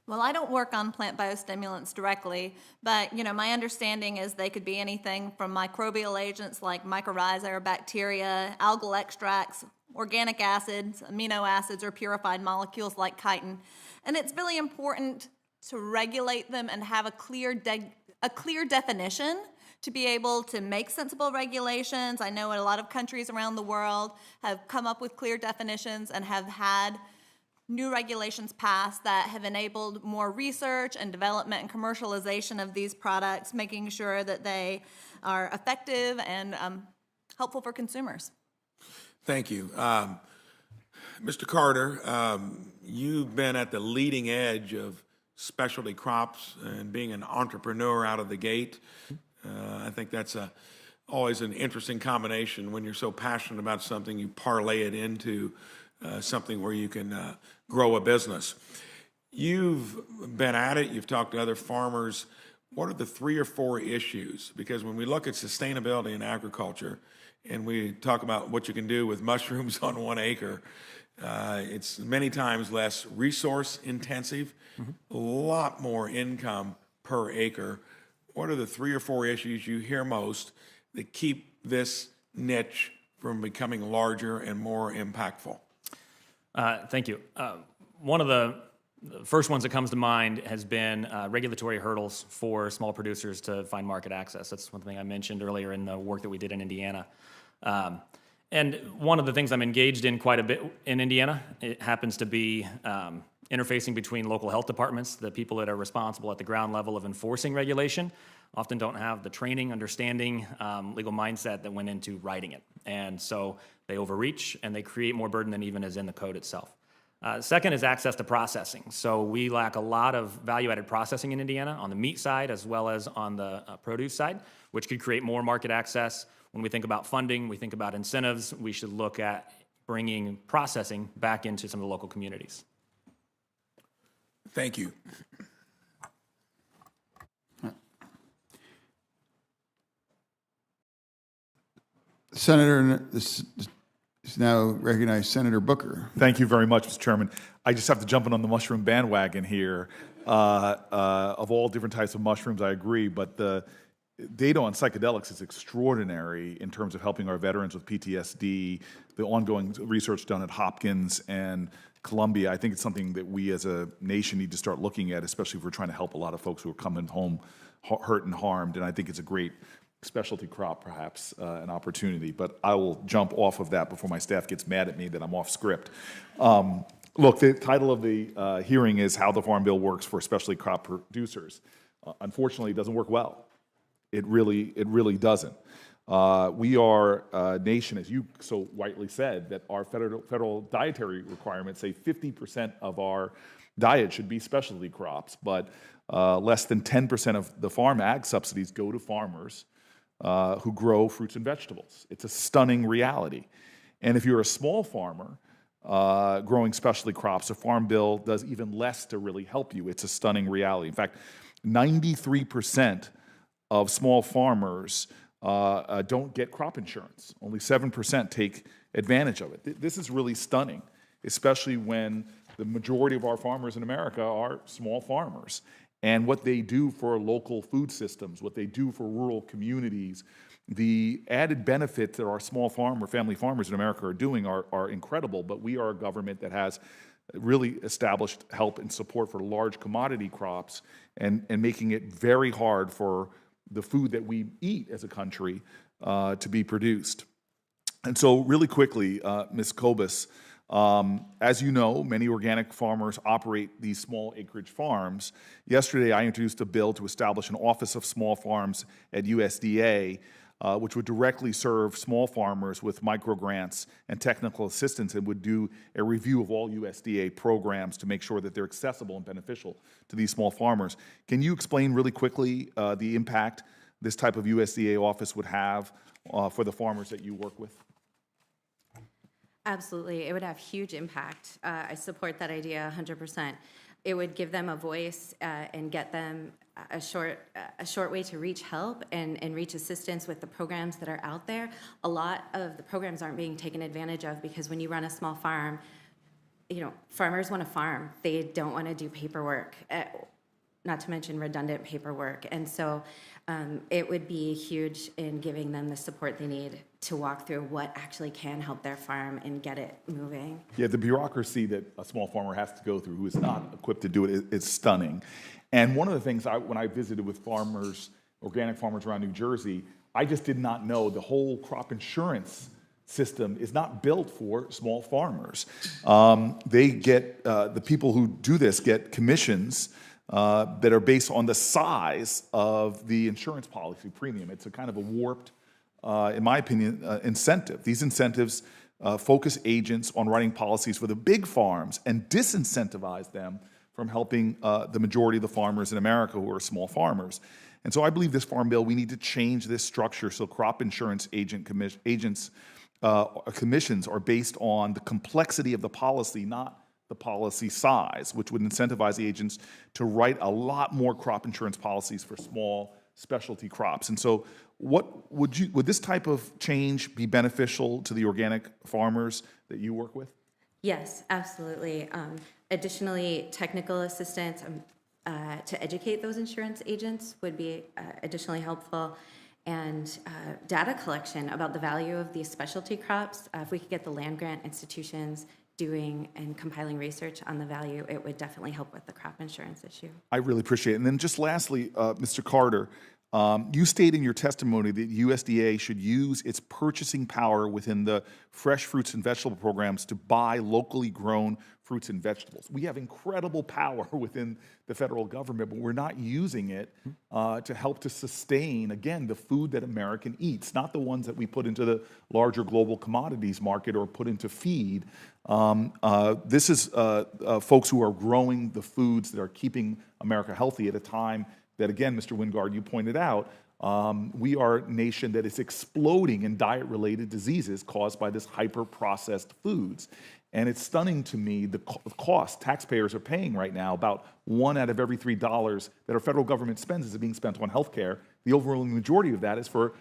Well, I don't work on plant biostimulants directly, but my understanding is they could be anything from microbial agents like mycorrhiza or bacteria, algal extracts, organic acids, amino acids, or purified molecules like chitin. And it's really important to regulate them and have a clear definition to be able to make sensible regulations. I know a lot of countries around the world have come up with clear definitions and have had new regulations passed that have enabled more research and development and commercialization of these products, making sure that they are effective and helpful for consumers. Thank you. Mr. Carter, you've been at the leading edge of specialty crops and being an entrepreneur out of the gate. I think that's always an interesting combination. When you're so passionate about something, you parlay it into something where you can grow a business. You've been at it. You've talked to other farmers. What are the 3 or 4 issues? Because when we look at sustainability in agriculture and we talk about what you can do with mushrooms on 1 acre, it's many times less resource intensive, a lot more income per acre. What are the 3 or 4 issues you hear most that keep this niche from becoming larger and more impactful? Thank you. One of the first ones that comes to mind has been regulatory hurdles for small producers to find market access. That's one thing I mentioned earlier in the work that we did in Indiana. And one of the things I'm engaged in quite a bit in Indiana, it happens to be interfacing between local health departments. The people that are responsible at the ground level of enforcing regulation often don't have the training, understanding, legal mindset that went into writing it. And so they overreach and they create more burden than even is in the code itself. Second is access to processing. So we lack a lot of value-added processing in Indiana on the meat side as well as on the produce side, which could create more market access. When we think about funding, we think about incentives, we should look at bringing processing back into some of the local communities. Thank you. Senator, this is now recognized Senator Booker. Thank you very much, Mr. Chairman. I just have to jump in on the mushroom bandwagon here. Of all different types of mushrooms, I agree, but data on psychedelics is extraordinary in terms of helping our veterans with PTSD, the ongoing research done at Hopkins and Columbia. I think it's something that we as a nation need to start looking at, especially if we're trying to help a lot of folks who are coming home hurt and harmed. And I think it's a great specialty crop, perhaps, an opportunity. But I will jump off of that before my staff gets mad at me that I'm off script. Look, the title of the hearing is How the Farm Bill Works for Specialty Crop Producers. Unfortunately, it doesn't work well. It really doesn't. We are a nation, as you so rightly said, that our federal dietary requirements say 50% of our diet should be specialty crops, but less than 10% of the farm ag subsidies go to farmers who grow fruits and vegetables. It's a stunning reality. And if you're a small farmer growing specialty crops, a farm bill does even less to really help you. It's a stunning reality. In fact, 93% of small farmers don't get crop insurance. Only 7% take advantage of it. This is really stunning, especially when the majority of our farmers in America are small farmers. And what they do for local food systems, what they do for rural communities, the added benefits that our small family farmers in America are doing are incredible. But we are a government that has really established help and support for large commodity crops and making it very hard for the food that we eat as a country to be produced. And so really quickly, Ms. Kobus, as you know, many organic farmers operate these small acreage farms. Yesterday, I introduced a bill to establish an Office of Small Farms at USDA, which would directly serve small farmers with micro grants and technical assistance and would do a review of all USDA programs to make sure that they're accessible and beneficial to these small farmers. Can you explain really quickly the impact this type of USDA office would have for the farmers that you work with? Absolutely. It would have huge impact. I support that idea 100%. It would give them a voice and get them a short way to reach help and reach assistance with the programs that are out there. A lot of the programs aren't being taken advantage of because when you run a small farm, farmers want to farm. They don't want to do paperwork, not to mention redundant paperwork. And so it would be huge in giving them the support they need to walk through what actually can help their farm and get it moving. Yeah, the bureaucracy that a small farmer has to go through who is not equipped to do it is stunning. And one of the things when I visited with farmers, organic farmers around New Jersey, I just did not know the whole crop insurance system is not built for small farmers. They get, the people who do this get commissions that are based on the size of the insurance policy premium. It's a kind of a warped, in my opinion, incentive. These incentives focus agents on writing policies for the big farms and disincentivize them from helping the majority of the farmers in America who are small farmers. And so I believe this farm bill, we need to change this structure so crop insurance commissions are based on the complexity of the policy, not the policy size, which would incentivize the agents to write a lot more crop insurance policies for small specialty crops. And so would this type of change be beneficial to the organic farmers that you work with? Yes, absolutely. Additionally, technical assistance to educate those insurance agents would be additionally helpful. And data collection about the value of these specialty crops. If we could get the land grant institutions doing and compiling research on the value, it would definitely help with the crop insurance issue. I really appreciate it. And then just lastly, Mr. Carter, you state in your testimony that USDA should use its purchasing power within the fresh fruits and vegetable programs to buy locally grown fruits and vegetables. We have incredible power within the federal government, but we're not using it to help to sustain, again, the food that American eats, not the ones that we put into the larger global commodities market or put into feed. This is folks who are growing the foods that are keeping America healthy at a time that, again, Mr. Wingard, you pointed out, we are a nation that is exploding in diet-related diseases caused by this hyper-processed foods. And it's stunning to me the cost taxpayers are paying right now. About 1 out of every $3 that our federal government spends is being spent on health care. The overwhelming majority of that is for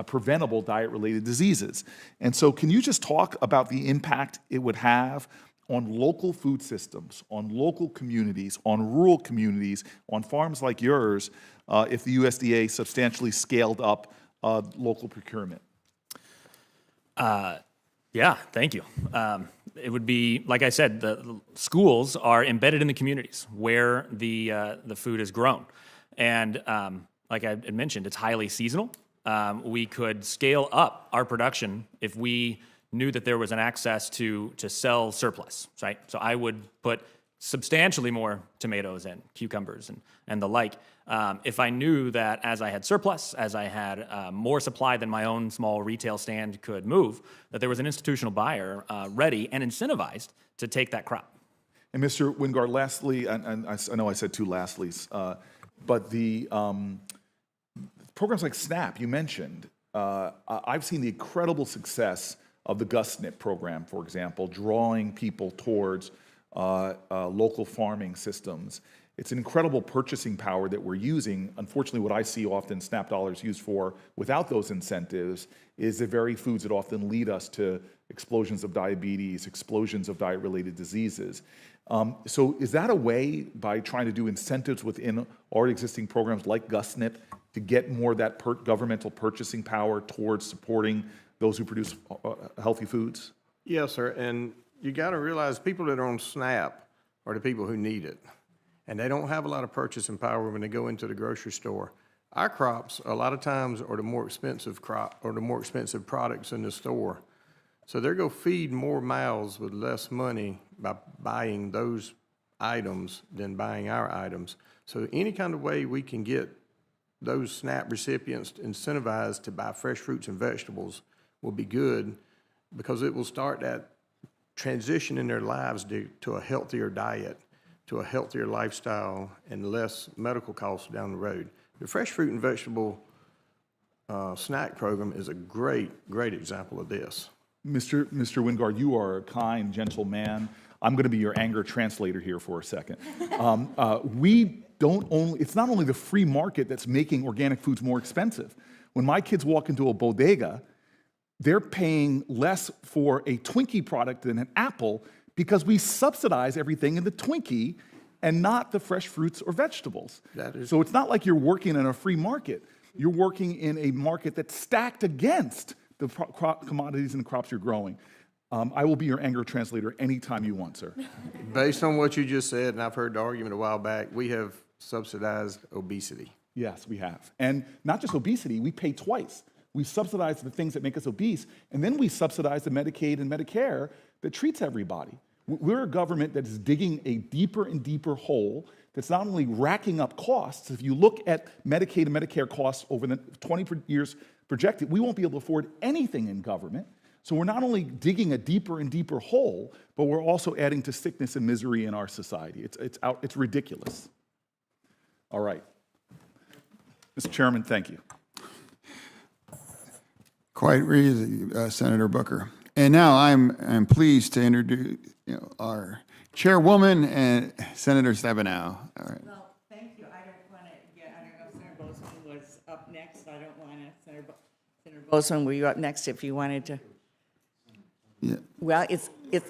preventable diet-related diseases. And so can you just talk about the impact it would have on local food systems, on local communities, on rural communities, on farms like yours, if the USDA substantially scaled up local procurement? Yeah, thank you. It would be, like I said, the schools are embedded in the communities where the food is grown. And like I had mentioned, it's highly seasonal. We could scale up our production if we knew that there was an access to sell surplus, right? So I would put substantially more tomatoes and cucumbers and the like. If I knew that as I had surplus, as I had more supply than my own small retail stand could move, that there was an institutional buyer ready and incentivized to take that crop. And Mr. Wingard, lastly, and I know I said two lastlies, but the programs like SNAP you mentioned, I've seen the incredible success of the GusNIP program, for example, drawing people towards local farming systems. It's an incredible purchasing power that we're using. Unfortunately, what I see often SNAP dollars used for without those incentives is the very foods that often lead us to explosions of diabetes, explosions of diet-related diseases. So is that a way, by trying to do incentives within already existing programs like GusNIP, to get more of that governmental purchasing power towards supporting those who produce healthy foods? Yes, sir, and you got to realize people that are on SNAP are the people who need it, and they don't have a lot of purchasing power when they go into the grocery store. Our crops, a lot of times, are the more expensive crop or the more expensive products in the store. So they're going to feed more mouths with less money by buying those items than buying our items. So any kind of way we can get those SNAP recipients incentivized to buy fresh fruits and vegetables will be good, because it will start that transition in their lives to a healthier diet, to a healthier lifestyle, and less medical costs down the road. The fresh fruit and vegetable snack program is a great example of this. Mr. Wingard, you are a kind, gentle man. I'm going to be your anger translator here for a second. It's not only the free market that's making organic foods more expensive. When my kids walk into a bodega, they're paying less for a Twinkie product than an apple because we subsidize everything in the Twinkie and not the fresh fruits or vegetables. So it's not like you're working in a free market. You're working in a market that's stacked against the commodities and the crops you're growing. I will be your anger translator anytime you want, sir. Based on what you just said, and I've heard the argument a while back, we have subsidized obesity. Yes, we have. And not just obesity, we pay twice. We subsidize the things that make us obese, and then we subsidize the Medicaid and Medicare that treats everybody. We're a government that is digging a deeper and deeper hole that's not only racking up costs. If you look at Medicaid and Medicare costs over the 20 years projected, we won't be able to afford anything in government. So we're not only digging a deeper and deeper hole, but we're also adding to sickness and misery in our society. It's ridiculous. All right. Mr. Chairman, thank you. Quite easy, Senator Booker. And now I'm pleased to introduce our chairwoman, and Senator Stabenow. All right. Well, thank you. I don't know if Senator Bozeman was up next. I don't want to. Senator Bozeman, were you up next if you wanted to? Yeah. Well, it's. I'm learning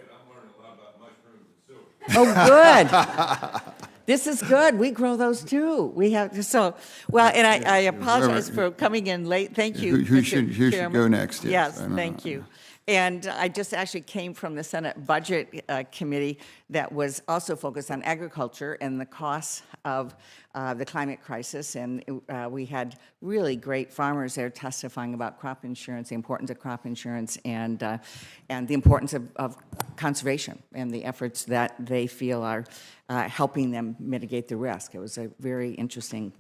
a lot about mushrooms and silver. Oh, good. This is good. We grow those too. We have and I apologize for coming in late. Thank you. Who should go next? Yes, thank you. And I just actually came from the Senate Budget Committee that was also focused on agriculture and the costs of the climate crisis. And we had really great farmers there testifying about crop insurance, the importance of crop insurance, and the importance of conservation and the efforts that they feel are helping them mitigate the risk. It was a very interesting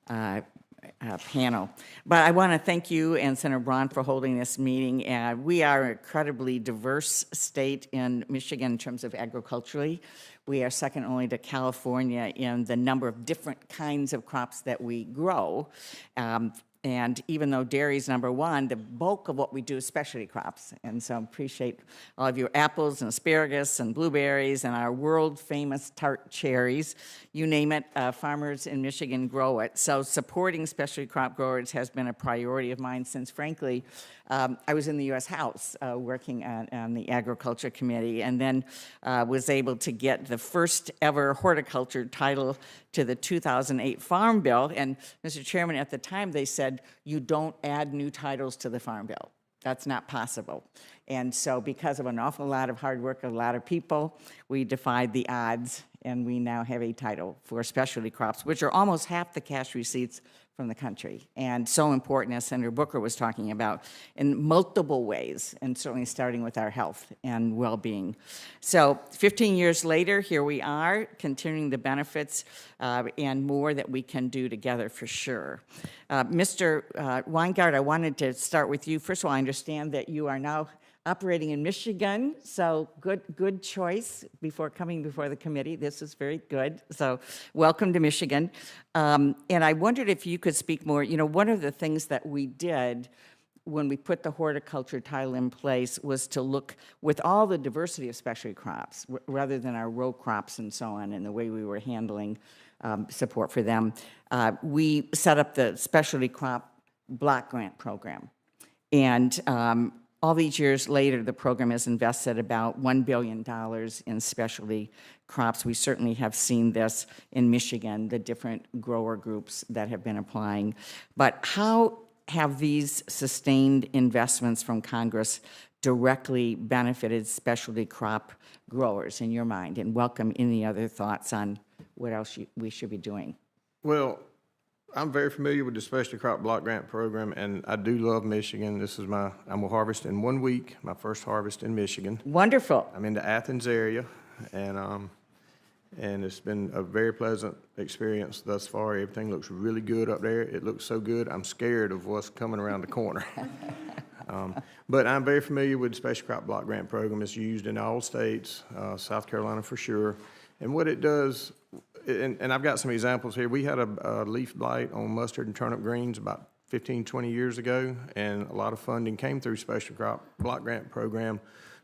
panel. But I want to thank you and Senator Braun for holding this meeting. We are an incredibly diverse state in Michigan in terms of agriculturally. We are second only to California in the number of different kinds of crops that we grow. And even though dairy's number one, the bulk of what we do is specialty crops. And so I appreciate all of your apples and asparagus and blueberries and our world-famous tart cherries. You name it, farmers in Michigan grow it. So supporting specialty crop growers has been a priority of mine since, frankly, I was in the U.S. House working on the Agriculture Committee, and then was able to get the first ever horticulture title to the 2008 Farm Bill. And Mr. Chairman, at the time they said, you don't add new titles to the Farm Bill. That's not possible. And so because of an awful lot of hard work of a lot of people, we defied the odds, and we now have a title for specialty crops, which are almost half the cash receipts from the country, and so important, as Senator Booker was talking about, in multiple ways, and certainly starting with our health and well-being. So 15 years later, here we are, continuing the benefits and more that we can do together for sure. Mr. Weingart, I wanted to start with you. First of all, I understand that you are now operating in Michigan, so good choice before coming before the committee. This is very good, so welcome to Michigan. And I wondered if you could speak more. You know, one of the things that we did when we put the horticulture title in place was to look with all the diversity of specialty crops, rather than our row crops and so on, and the way we were handling support for them. We set up the specialty crop block grant program, and all these years later, the program has invested about $1 billion in specialty crops. We certainly have seen this in Michigan, the different grower groups that have been applying. But how have these sustained investments from Congress directly benefited specialty crop growers in your mind? And welcome any other thoughts on what else we should be doing. Well, I'm very familiar with the Specialty Crop Block Grant Program, and I do love Michigan. This is I'm gonna harvest in 1 week, my first harvest in Michigan. Wonderful. I'm in the Athens area, and it's been a very pleasant experience thus far. Everything looks really good up there. It looks so good, I'm scared of what's coming around the corner. But I'm very familiar with the Special Crop Block Grant Program. It's used in all states, South Carolina for sure. And what it does, and I've got some examples here. We had a leaf blight on mustard and turnip greens about 15, 20 years ago, and a lot of funding came through Special Crop Block Grant Program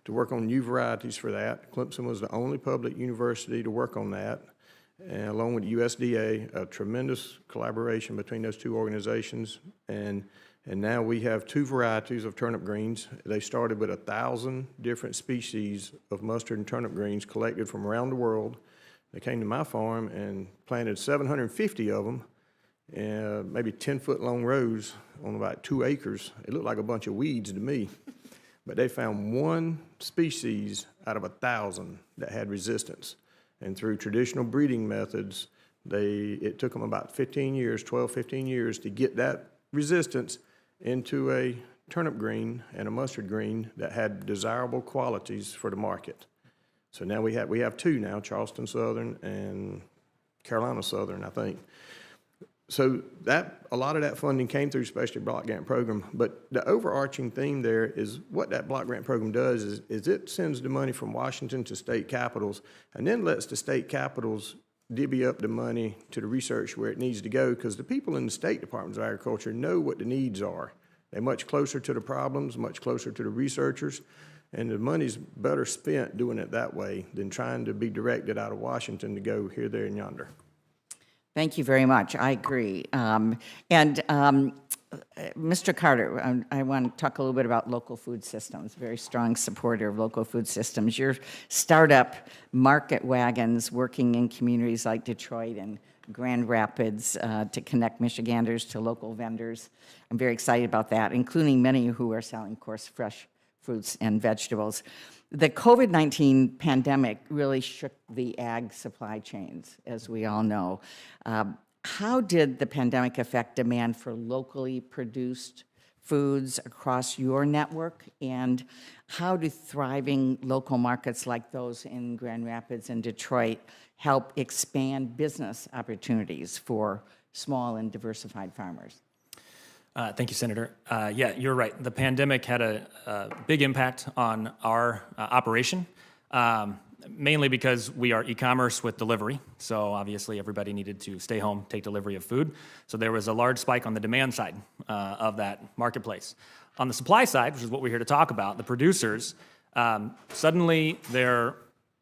to work on new varieties for that. Clemson was the only public university to work on that, and along with USDA, a tremendous collaboration between those two organizations. And now we have 2 varieties of turnip greens. They started with 1,000 different species of mustard and turnip greens collected from around the world. They came to my farm and planted 750 of them, maybe 10-foot long rows on about 2 acres. It looked like a bunch of weeds to me. But they found 1 species out of 1,000 that had resistance. And through traditional breeding methods, it took them about 15 years, 12, 15 years to get that resistance into a turnip green and a mustard green that had desirable qualities for the market. So now we have 2 now, Charleston Southern and Carolina Southern, I think. So a lot of that funding came through Specialty Block Grant Program, but the overarching theme there is what that block grant program does is it sends the money from Washington to state capitals and then lets the state capitals divvy up the money to the research where it needs to go, because the people in the state departments of agriculture know what the needs are. They're much closer to the problems, much closer to the researchers, and the money's better spent doing it that way than trying to be directed out of Washington to go here, there, and yonder. Thank you very much. I agree. Mr. Carter, I want to talk a little bit about local food systems. Very strong supporter of local food systems. Your startup, Market Wagons, working in communities like Detroit and Grand Rapids to connect Michiganders to local vendors. I'm very excited about that, including many who are selling, of course, fresh fruits and vegetables. The COVID-19 pandemic really shook the ag supply chains, as we all know. How did the pandemic affect demand for locally produced foods across your network? And how do thriving local markets like those in Grand Rapids and Detroit help expand business opportunities for small and diversified farmers? Thank you, Senator. Yeah, you're right. The pandemic had a big impact on our operation. mainly because we are e-commerce with delivery. So obviously everybody needed to stay home, take delivery of food. So there was a large spike on the demand side of that marketplace. On the supply side, which is what we're here to talk about, the producers, suddenly their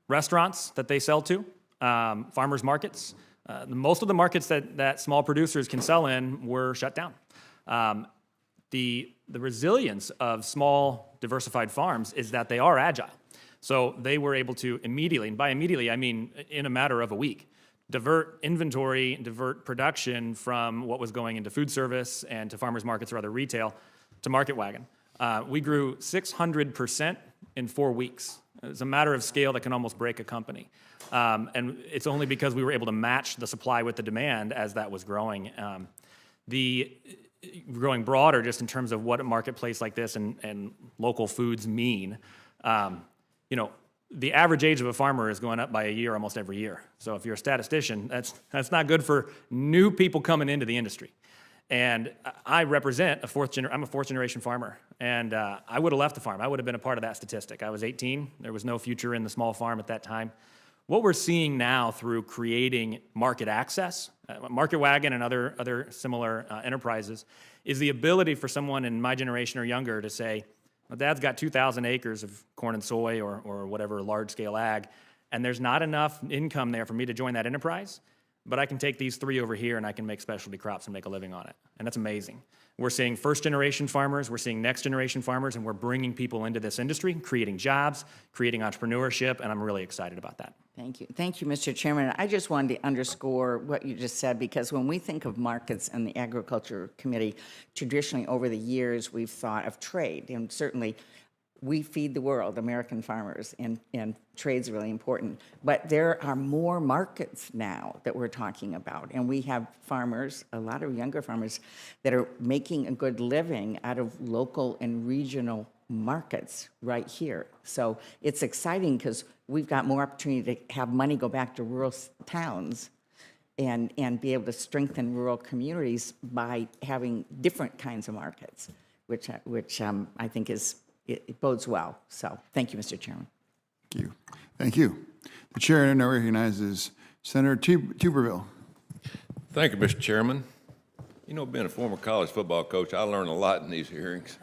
restaurants that they sell to, farmers markets, most of the markets that small producers can sell in were shut down. The resilience of small diversified farms is that they are agile. So they were able to immediately, and by immediately I mean in a matter of a week, divert inventory, divert production from what was going into food service and to farmers markets or other retail to Market Wagon. We grew 600% in 4 weeks. It's a matter of scale that can almost break a company. And it's only because we were able to match the supply with the demand as that was growing. Growing broader just in terms of what a marketplace like this and local foods mean. The average age of a farmer is going up by a year almost every year. So if you're a statistician, that's not good for new people coming into the industry. And I represent I'm a fourth generation farmer, and I would have left the farm. I would have been a part of that statistic. I was 18. There was no future in the small farm at that time. What we're seeing now through creating market access, Market Wagon and other similar enterprises, is the ability for someone in my generation or younger to say, well, Dad's got 2,000 acres of corn and soy or whatever large-scale ag, and there's not enough income there for me to join that enterprise, but I can take these 3 over here and I can make specialty crops and make a living on it. And that's amazing. We're seeing first-generation farmers, we're seeing next-generation farmers, and we're bringing people into this industry, creating jobs, creating entrepreneurship, and I'm really excited about that. Thank you. Thank you, Mr. Chairman. I just wanted to underscore what you just said, because when we think of markets and the Agriculture Committee, traditionally over the years, we've thought of trade, and certainly we feed the world, American farmers, and trade's really important. But there are more markets now that we're talking about, and we have farmers, a lot of younger farmers, that are making a good living out of local and regional markets right here. So it's exciting because we've got more opportunity to have money go back to rural towns and be able to strengthen rural communities by having different kinds of markets, which I think it bodes well. So thank you, Mr. Chairman. Thank you. Thank you. The chair now recognizes Senator Tuberville. Thank you, Mr. Chairman. Being a former college football coach, I learned a lot in these hearings.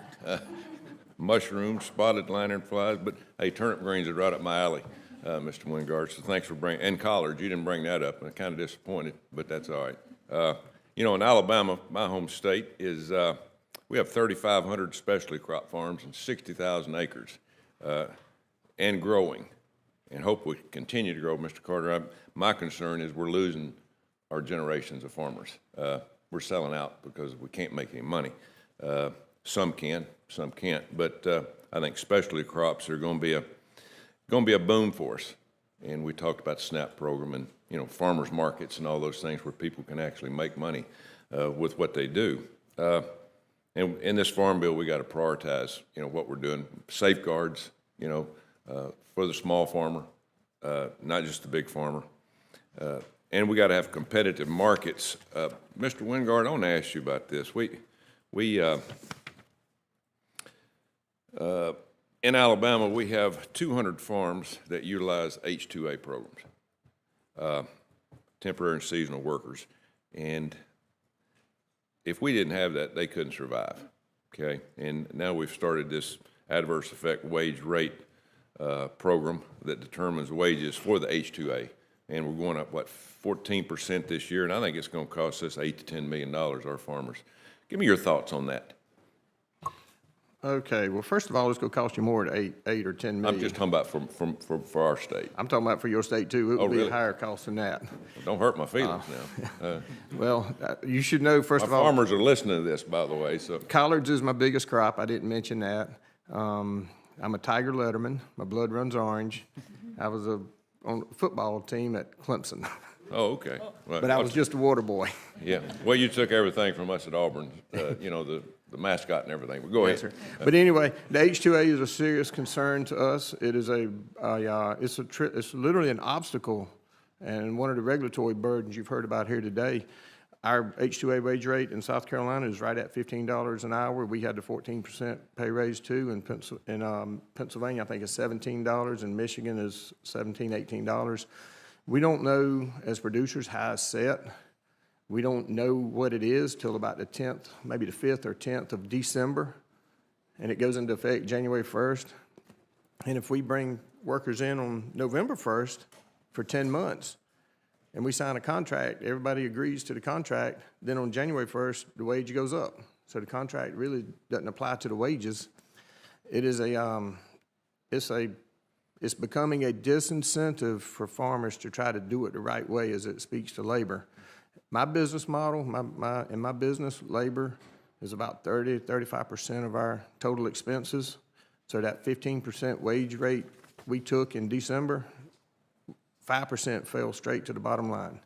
Mushrooms, spotted lanternflies, but hey, turnip greens are right up my alley, Mr. Wingard, so thanks for bringing, and collards, you didn't bring that up, and I'm kind of disappointed, but that's all right. In Alabama, my home state, we have 3,500 specialty crop farms and 60,000 acres, and growing, and hope we continue to grow, Mr. Carter. My concern is we're losing our generations of farmers. We're selling out because we can't make any money. Some can, some can't, but I think specialty crops are going to be a boom for us. And we talked about the SNAP program and farmers markets and all those things where people can actually make money with what they do. And in this farm bill, we got to prioritize what we're doing, safeguards for the small farmer, not just the big farmer. And we got to have competitive markets. Mr. Wingard, I want to ask you about this. In Alabama, we have 200 farms that utilize H-2A programs, temporary and seasonal workers. And if we didn't have that, they couldn't survive, okay? And now we've started this adverse effect wage rate program that determines wages for the H-2A. And we're going up, 14% this year, and I think it's going to cost us $8 to $10 million, our farmers. Give me your thoughts on that. Okay, well, first of all, it's going to cost you more than $8 or $10 million. I'm just talking about for our state. I'm talking about for your state, too. It would be really? a higher cost than that. Don't hurt my feelings now. Well, you should know, first of all, farmers are listening to this, by the way. So collards is my biggest crop. I didn't mention that. I'm a Tiger letterman. My blood runs orange. I was on the football team at Clemson. Oh, okay. Well, But I was just a water boy. Yeah. Well, you took everything from us at Auburn, the mascot and everything. But go ahead. Yes, but anyway, the H-2A is a serious concern to us. It is it's literally an obstacle, and one of the regulatory burdens you've heard about here today. Our H-2A wage rate in South Carolina is right at $15 an hour. We had the 14% pay raise too. In Pennsylvania, I think it's $17. In Michigan is $17, $18. We don't know as producers how it's set. We don't know what it is till about the 10th, maybe the 5th or 10th of December, and it goes into effect January 1st. And if we bring workers in on November 1st for 10 months, and we sign a contract, everybody agrees to the contract, then on January 1st, the wage goes up. So the contract really doesn't apply to the wages. It is it's becoming a disincentive for farmers to try to do it the right way as it speaks to labor. My business model, in my business, labor is about 35% of our total expenses. So that 15% wage rate we took in December, 5% fell straight to the bottom line.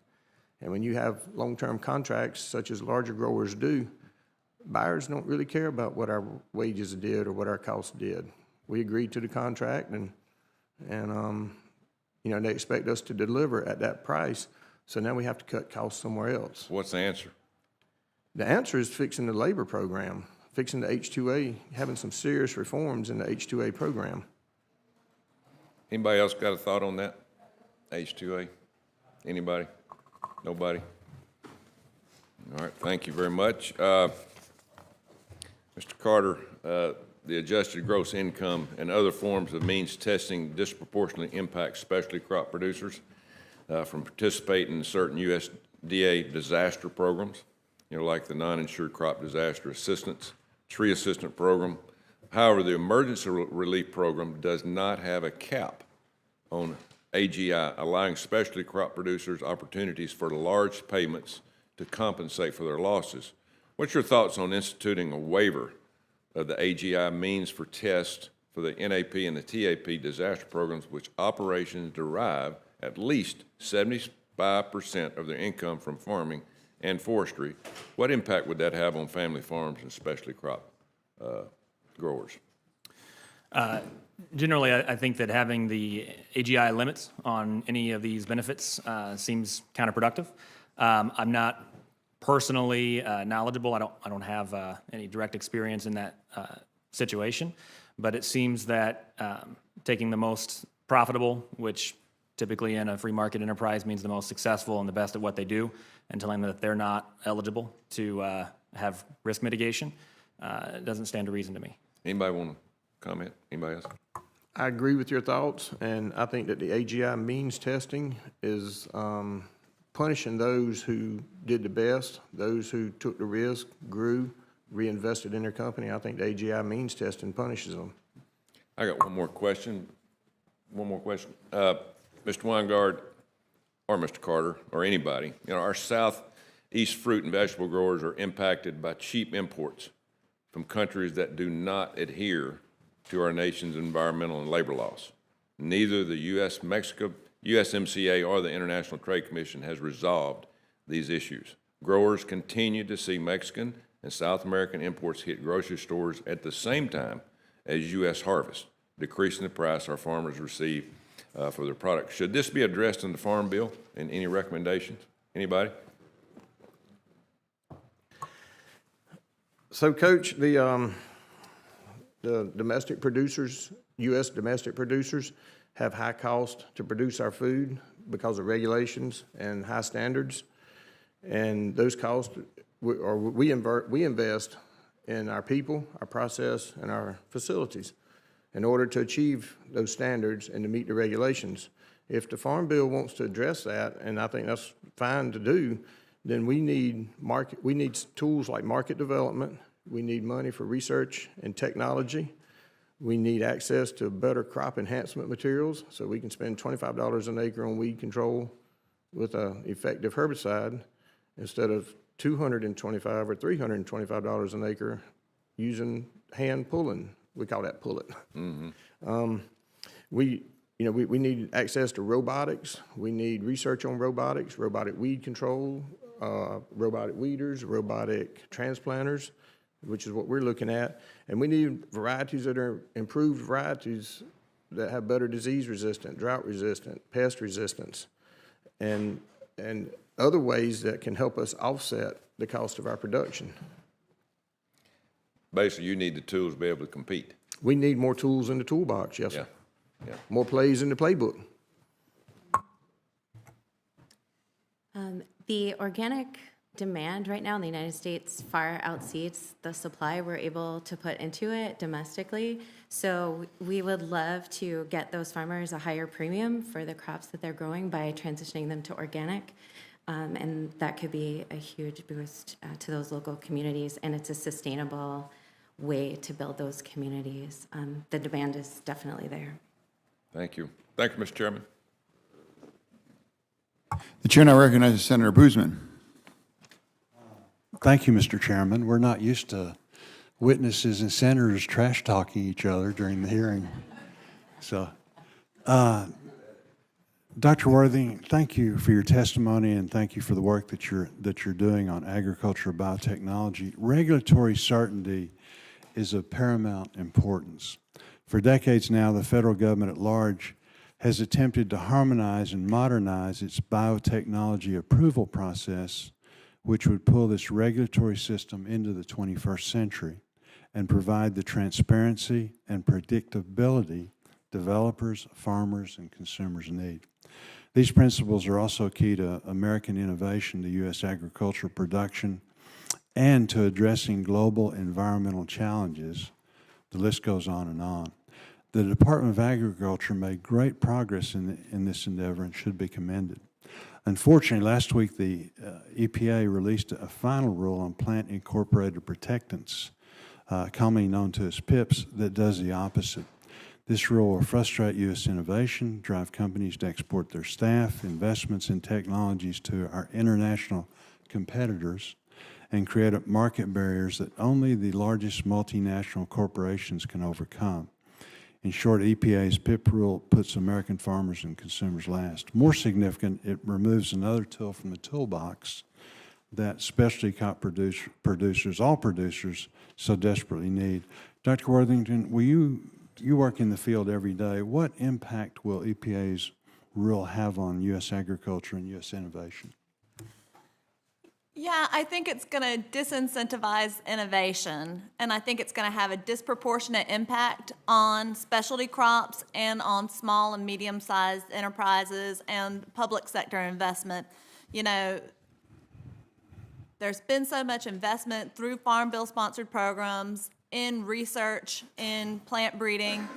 And when you have long-term contracts, such as larger growers do, buyers don't really care about what our wages did or what our costs did. We agreed to the contract, and they expect us to deliver at that price. So now we have to cut costs somewhere else. What's the answer? The answer is fixing the labor program, fixing the H-2A, having some serious reforms in the H-2A program. Anybody else got a thought on that? H-2A? Anybody? Nobody? All right, thank you very much. Mr. Carter, the adjusted gross income and other forms of means testing disproportionately impact specialty crop producers from participating in certain USDA disaster programs, like the non-insured crop disaster assistance, tree assistant program. However, the emergency relief program does not have a cap on AGI, allowing specialty crop producers opportunities for large payments to compensate for their losses. What's your thoughts on instituting a waiver of the AGI means for tests for the NAP and the TAP disaster programs, which operations derive at least 75% of their income from farming and forestry? What impact would that have on family farms and specialty crop growers? Generally, I think that having the AGI limits on any of these benefits seems counterproductive. I'm not personally knowledgeable. I don't have any direct experience in that situation, but it seems that taking the most profitable, which typically in a free market enterprise means the most successful and the best at what they do, and telling them that they're not eligible to have risk mitigation doesn't stand to reason to me. Anybody want to comment? Anybody else? I agree with your thoughts, and I think that the AGI means testing is punishing those who did the best, those who took the risk, grew, reinvested in their company. I think the AGI means testing punishes them. I got one more question. Mr. Weingard or Mr. Carter or anybody, our southeast fruit and vegetable growers are impacted by cheap imports from countries that do not adhere to our nation's environmental and labor laws. Neither the USMCA or the International Trade Commission has resolved these issues. Growers continue to see Mexican and South American imports hit grocery stores at the same time as U.S. harvest, decreasing the price our farmers receive for their products. Should this be addressed in the Farm Bill, and any recommendations? Anybody? So, Coach, the domestic producers, U.S. domestic producers, have high cost to produce our food because of regulations and high standards, and those costs we invest in our people, our process, and our facilities in order to achieve those standards and to meet the regulations. If the Farm Bill wants to address that, and I think that's fine to do, then we need tools like market development. We need money for research and technology. We need access to better crop enhancement materials so we can spend $25 an acre on weed control with an effective herbicide instead of $225 or $325 an acre using hand pulling. We call that pull it. Mm-hmm. We need access to robotics. We need research on robotics, robotic weed control, robotic weeders, robotic transplanters, which is what we're looking at. And we need varieties that are improved varieties that have better disease resistant, drought resistant, pest resistance. And and other ways that can help us offset the cost of our production. Basically, you need the tools to be able to compete. We need more tools in the toolbox, yes, sir. Yeah. More plays in the playbook. The organic demand right now in the United States far exceeds the supply we're able to put into it domestically. So we would love to get those farmers a higher premium for the crops that they're growing by transitioning them to organic. And that could be a huge boost to those local communities, and it's a sustainable way to build those communities. The demand is definitely there. Thank you. Thank you, Mr. Chairman. The chair now recognizes Senator Boozman. Thank you, Mr. Chairman. We're not used to witnesses and senators trash talking each other during the hearing. So, Dr. Worthing, thank you for your testimony and thank you for the work that you're doing on agriculture biotechnology. Regulatory certainty is of paramount importance. For decades now, the federal government at large has attempted to harmonize and modernize its biotechnology approval process, which would pull this regulatory system into the 21st century and provide the transparency and predictability developers, farmers, and consumers need. These principles are also key to American innovation, to U.S. agricultural production, and to addressing global environmental challenges. The list goes on and on. The Department of Agriculture made great progress in this endeavor and should be commended. Unfortunately, last week the EPA released a final rule on plant-incorporated protectants, commonly known to as PIPs, that does the opposite. This rule will frustrate U.S. innovation, drive companies to export their staff, investments in technologies to our international competitors, and create market barriers that only the largest multinational corporations can overcome. In short, EPA's PIP rule puts American farmers and consumers last. More significant, it removes another tool from the toolbox that specialty crop producers, all producers, so desperately need. Dr. Worthington, you work in the field every day. What impact will EPA's rule have on U.S. agriculture and U.S. innovation? Yeah, I think it's going to disincentivize innovation, and I think it's going to have a disproportionate impact on specialty crops and on small and medium-sized enterprises and public sector investment. You know, there's been so much investment through Farm Bill-sponsored programs in research, in plant breeding.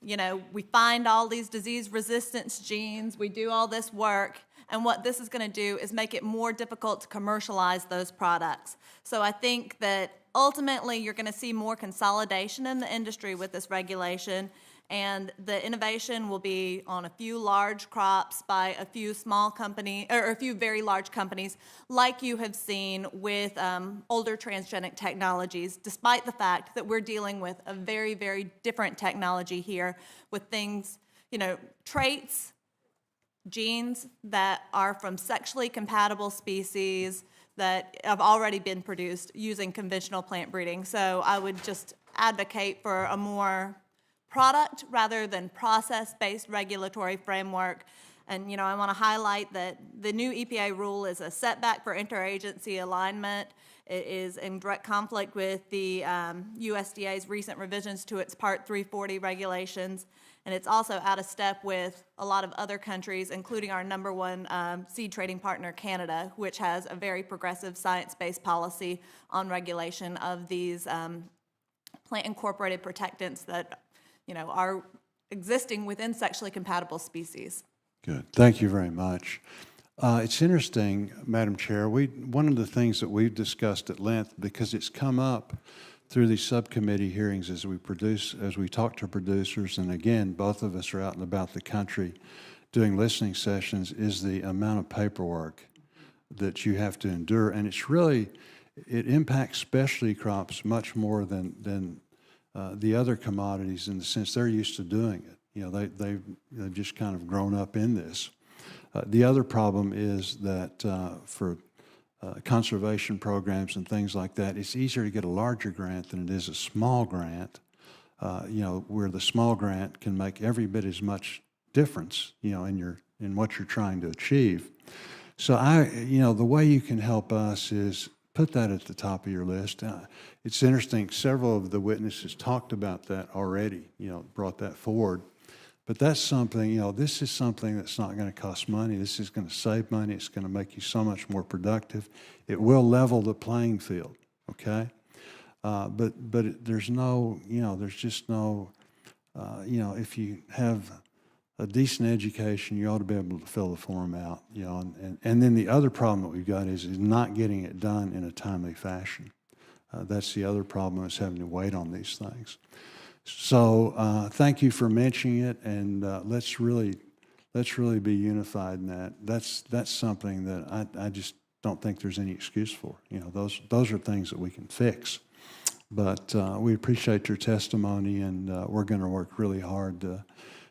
You know, we find all these disease resistance genes, we do all this work, and what this is going to do is make it more difficult to commercialize those products. So I think that ultimately you're going to see more consolidation in the industry with this regulation, and the innovation will be on a few large crops by a few small companies, or a few very large companies, like you have seen with older transgenic technologies, despite the fact that we're dealing with a very, very different technology here with things, you know, traits, genes that are from sexually compatible species that have already been produced using conventional plant breeding. So I would just advocate for a more product rather than process-based regulatory framework. And, you know, I want to highlight that the new EPA rule is a setback for interagency alignment. It is in direct conflict with the USDA's recent revisions to its Part 340 regulations. And it's also out of step with a lot of other countries, including our number one seed trading partner, Canada, which has a very progressive science-based policy on regulation of these plant-incorporated protectants that, you know, are existing within sexually compatible species. Good. Thank you very much. It's interesting, Madam Chair, one of the things that we've discussed at length, because it's come up through these subcommittee hearings as we talk to producers, and again, both of us are out and about the country doing listening sessions, is the amount of paperwork that you have to endure. And it impacts specialty crops much more than the other commodities, in the sense they're used to doing it. You know, they've just kind of grown up in this. The other problem is that for conservation programs and things like that, it's easier to get a larger grant than it is a small grant, you know, where the small grant can make every bit as much difference, you know, in what you're trying to achieve. So the way you can help us is put that at the top of your list. It's interesting, several of the witnesses talked about that already, brought that forward. But that's something, this is something that's not going to cost money. This is going to save money. It's going to make you so much more productive. It will level the playing field, okay? There's no, there's just no, if you have a decent education, you ought to be able to fill the form out, and then the other problem that we've got is not getting it done in a timely fashion. That's the other problem, is having to wait on these things. So thank you for mentioning it, and let's really be unified in that. That's something that I just don't think there's any excuse for. Those are things that we can fix. But we appreciate your testimony, and we're going to work really hard to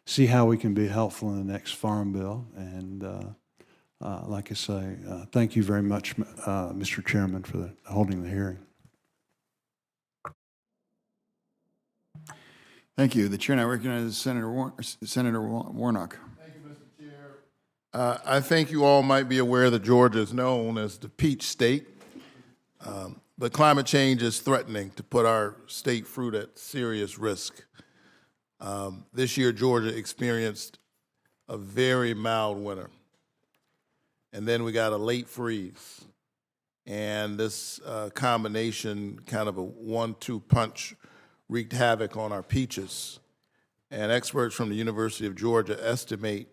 see how we can be helpful in the next Farm Bill. And like I say, thank you very much, Mr. Chairman, for holding the hearing. Thank you. The chair now recognizes Senator Warnock. Thank you, Mr. Chair. I think you all might be aware that Georgia is known as the peach state, but climate change is threatening to put our state fruit at serious risk. This year, Georgia experienced a very mild winter, and then we got a late freeze. And this combination, kind of a 1-2 punch, wreaked havoc on our peaches. And experts from the University of Georgia estimate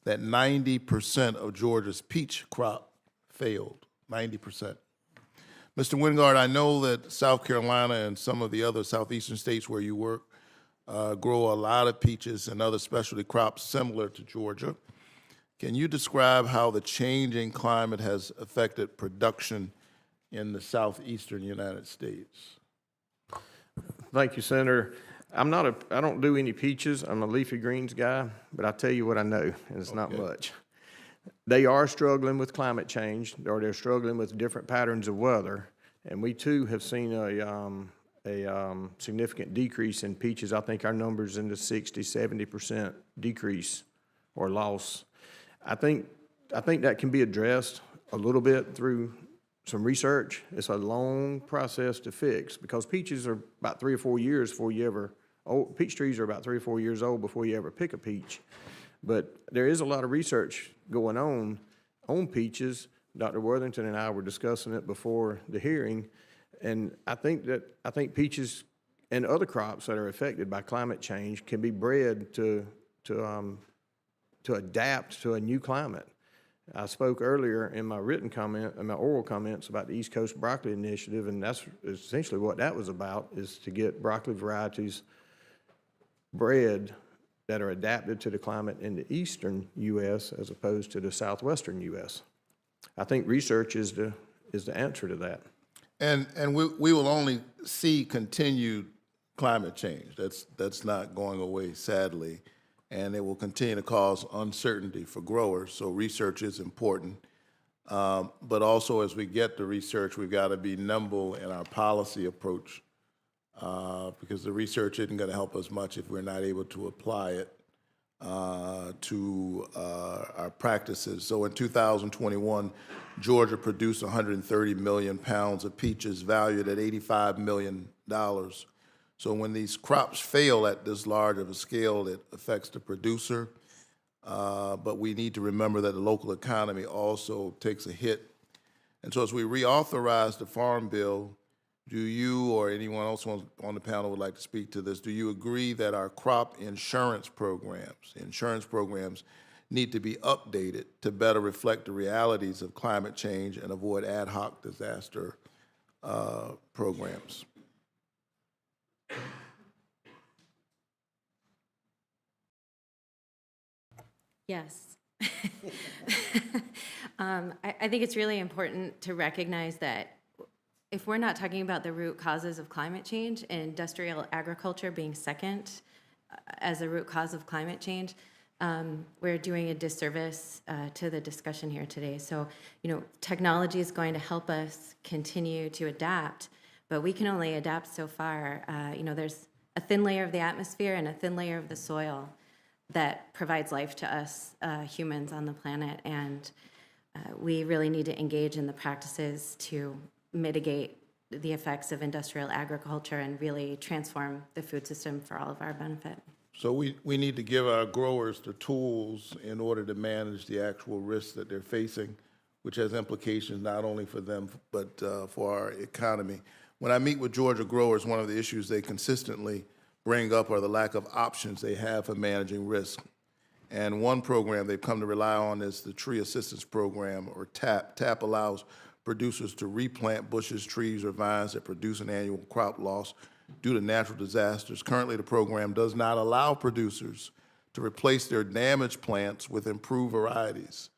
that 90% of Georgia's peach crop failed, 90%. Mr. Wingard, I know that South Carolina and some of the other southeastern states where you work grow a lot of peaches and other specialty crops similar to Georgia. Can you describe how the changing climate has affected production in the southeastern United States? Thank you, Senator. I don't do any peaches. I'm a leafy greens guy, but I'll tell you what I know, and it's not much. They are struggling with climate change, or they're struggling with different patterns of weather, and we too have seen a significant decrease in peaches. I think our number's in the 60-70% decrease or loss. I think that can be addressed a little bit through some research. It's a long process to fix, because peaches are about 3 or 4 years before you ever, peach trees are about 3 or 4 years old before you ever pick a peach. But there is a lot of research going on peaches. Dr. Worthington and I were discussing it before the hearing, and I think peaches and other crops that are affected by climate change can be bred to adapt to a new climate. I spoke earlier in my oral comments about the East Coast Broccoli Initiative, and that's essentially what that was about, is to get broccoli varieties bred that are adapted to the climate in the eastern U.S. as opposed to the southwestern U.S. I think research is the answer to that. And we will only see continued climate change. That's not going away, sadly. And it will continue to cause uncertainty for growers, so research is important. But also, as we get the research, we've got to be nimble in our policy approach, because the research isn't going to help us much if we're not able to apply it to our practices. So in 2021, Georgia produced 130 million pounds of peaches valued at $85 million. So when these crops fail at this large of a scale, it affects the producer. But we need to remember that the local economy also takes a hit. And so as we reauthorize the Farm Bill, do you or anyone else on the panel would like to speak to this, do you agree that our crop insurance programs need to be updated to better reflect the realities of climate change and avoid ad hoc disaster programs? Yes. I think it's really important to recognize that if we're not talking about the root causes of climate change, and industrial agriculture being second as a root cause of climate change, we're doing a disservice to the discussion here today. So, technology is going to help us continue to adapt, but we can only adapt so far. There's a thin layer of the atmosphere and a thin layer of the soil that provides life to us humans on the planet. And we really need to engage in the practices to mitigate the effects of industrial agriculture and really transform the food system for all of our benefit. So we need to give our growers the tools in order to manage the actual risks that they're facing, which has implications not only for them, but for our economy. When I meet with Georgia growers, one of the issues they consistently bring up are the lack of options they have for managing risk. And one program they've come to rely on is the Tree Assistance Program, or TAP. TAP allows producers to replant bushes, trees, or vines that produce an annual crop loss due to natural disasters. Currently, the program does not allow producers to replace their damaged plants with improved varieties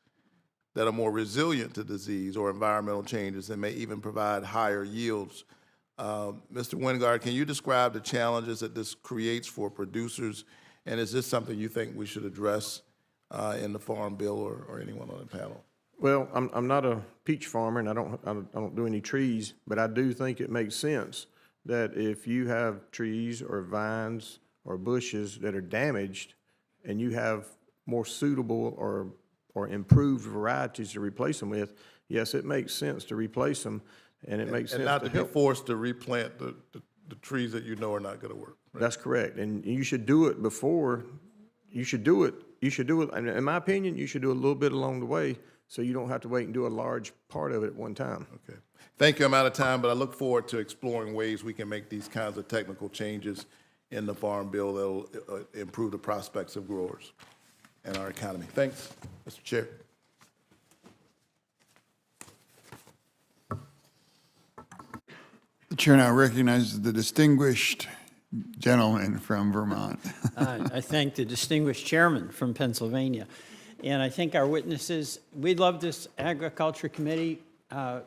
that are more resilient to disease or environmental changes and may even provide higher yields. Mr. Wingard, can you describe the challenges that this creates for producers, and is this something you think we should address in the Farm Bill or anyone on the panel? Well, I'm not a peach farmer, and I don't do any trees, but I do think it makes sense that if you have trees or vines or bushes that are damaged and you have more suitable or improved varieties to replace them with, yes, it makes sense to replace them, and it makes sense not to be help. forced to replant the trees that you know are not going to work. Right? That's correct, and you should do it before. You should do it. And in my opinion, you should do a little bit along the way, so you don't have to wait and do a large part of it at one time. Okay. Thank you. I'm out of time, but I look forward to exploring ways we can make these kinds of technical changes in the Farm Bill that will improve the prospects of growers and our economy. Thanks, Mr. Chair. The chair now recognizes the distinguished gentleman from Vermont. I thank the distinguished chairman from Pennsylvania. And I think our witnesses, we love this Agriculture Committee.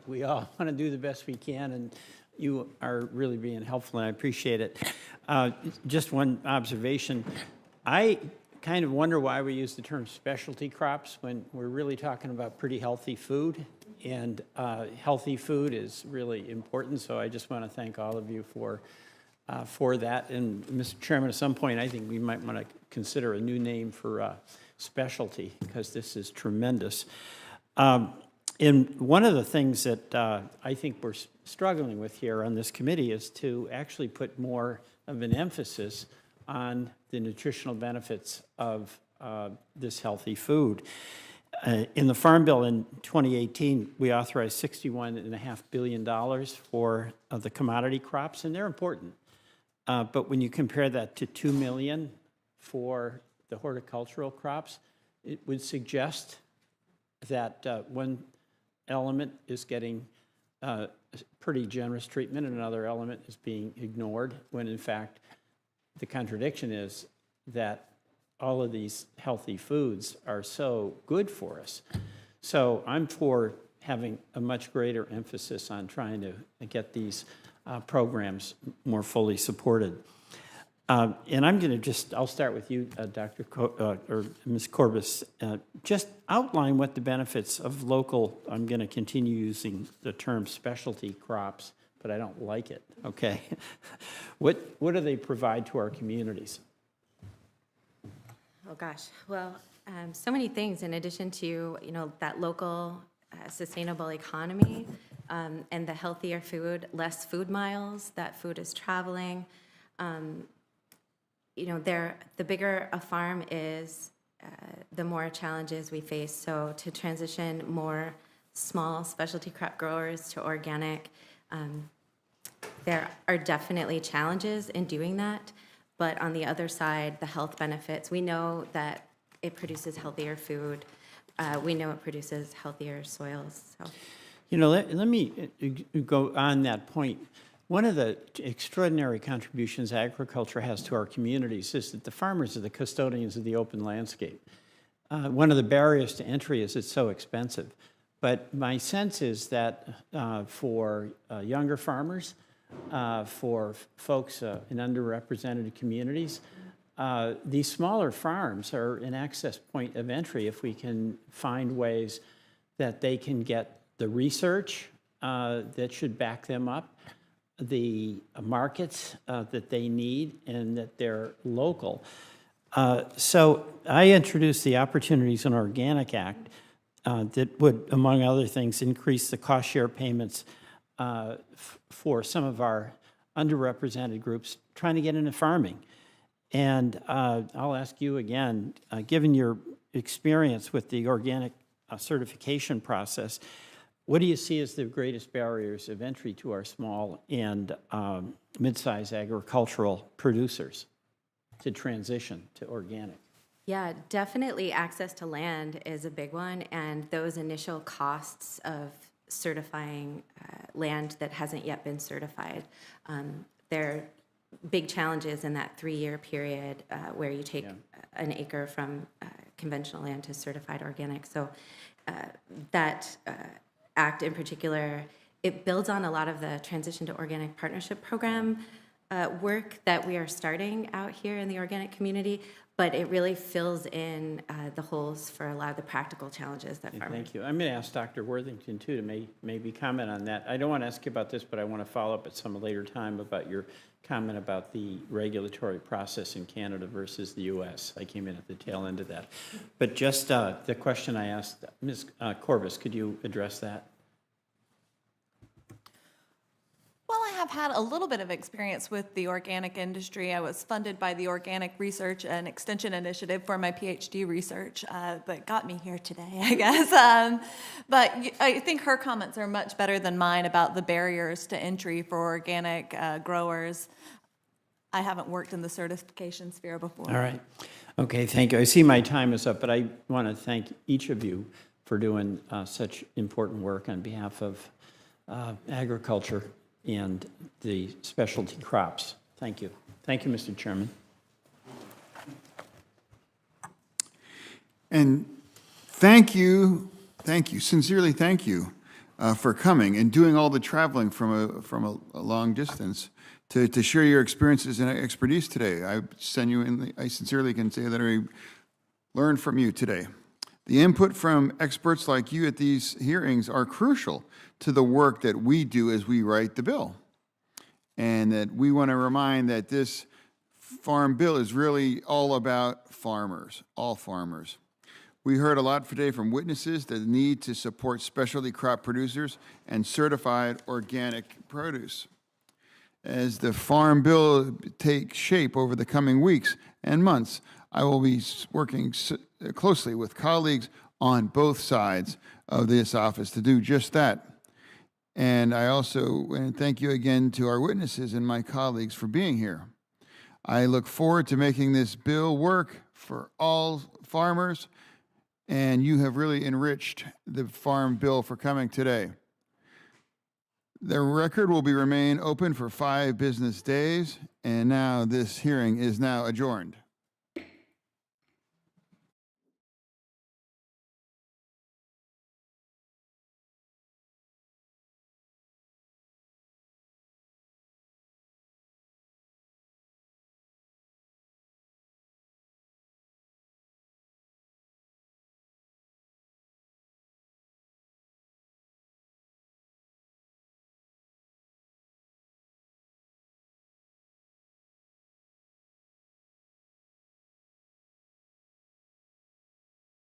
We all want to do the best we can, and you are really being helpful, and I appreciate it. Just one observation. I kind of wonder why we use the term specialty crops when we're really talking about pretty healthy food, and healthy food is really important, so I just want to thank all of you for that. And Mr. Chairman, at some point, I think we might want to consider a new name for specialty, because this is tremendous. And one of the things that I think we're struggling with here on this committee is to actually put more of an emphasis on the nutritional benefits of this healthy food. In the Farm Bill in 2018, we authorized $61.5 billion for the commodity crops, and they're important. But when you compare that to $2 million for the horticultural crops, it would suggest that one element is getting pretty generous treatment and another element is being ignored, when in fact the contradiction is that all of these healthy foods are so good for us. So I'm for having a much greater emphasis on trying to get these programs more fully supported. And I'm going to I'll start with you, Dr. or Ms. Corbis. Just outline what the benefits of local, I'm going to continue using the term specialty crops, but I don't like it, okay? What do they provide to our communities? Oh gosh, well, so many things in addition to, that local sustainable economy and the healthier food, less food miles, that food is traveling. The bigger a farm is, the more challenges we face. So to transition more small specialty crop growers to organic, there are definitely challenges in doing that. But on the other side, the health benefits, we know that it produces healthier food. We know it produces healthier soils. So. Let me go on that point. One of the extraordinary contributions agriculture has to our communities is that the farmers are the custodians of the open landscape. One of the barriers to entry is it's so expensive. But my sense is that for younger farmers, for folks in underrepresented communities, these smaller farms are an access point of entry if we can find ways that they can get the research that should back them up, the markets that they need, and that they're local. So I introduced the Opportunities in Organic Act that would, among other things, increase the cost share payments for some of our underrepresented groups trying to get into farming. And I'll ask you again, given your experience with the organic certification process, what do you see as the greatest barriers of entry to our small and mid-sized agricultural producers to transition to organic? Yeah, definitely access to land is a big one, and those initial costs of certifying land that hasn't yet been certified. There are big challenges in that 3-year period where you take an acre from conventional land to certified organic. So that act in particular, it builds on a lot of the Transition to Organic Partnership Program work that we are starting out here in the organic community, but it really fills in the holes for a lot of the practical challenges that farmers. Thank you. I'm going to ask Dr. Worthington, too, to maybe comment on that. I don't want to ask you about this, but I want to follow up at some later time about your comment about the regulatory process in Canada versus the U.S. I came in at the tail end of that. But just the question I asked, Ms. Corbus, could you address that? Well, I have had a little bit of experience with the organic industry. I was funded by the Organic Research and Extension Initiative for my PhD research that got me here today, I guess. But I think her comments are much better than mine about the barriers to entry for organic growers. I haven't worked in the certification sphere before. All right. Okay, thank you. I see my time is up, but I want to thank each of you for doing such important work on behalf of agriculture and the specialty crops. Thank you. Thank you, Mr. Chairman. And thank you, sincerely thank you for coming and doing all the traveling from a long distance to share your experiences and expertise today. I sincerely can say that I learned from you today. The input from experts like you at these hearings are crucial to the work that we do as we write the bill. And that we want to remind that this farm bill is really all about farmers, all farmers. We heard a lot today from witnesses the need to support specialty crop producers and certified organic produce. As the farm bill takes shape over the coming weeks and months, I will be working closely with colleagues on both sides of this office to do just that. And I also want to thank you again to our witnesses and my colleagues for being here. I look forward to making this bill work for all farmers, and you have really enriched the farm bill for coming today. The record will remain open for 5 business days, and now this hearing is now adjourned.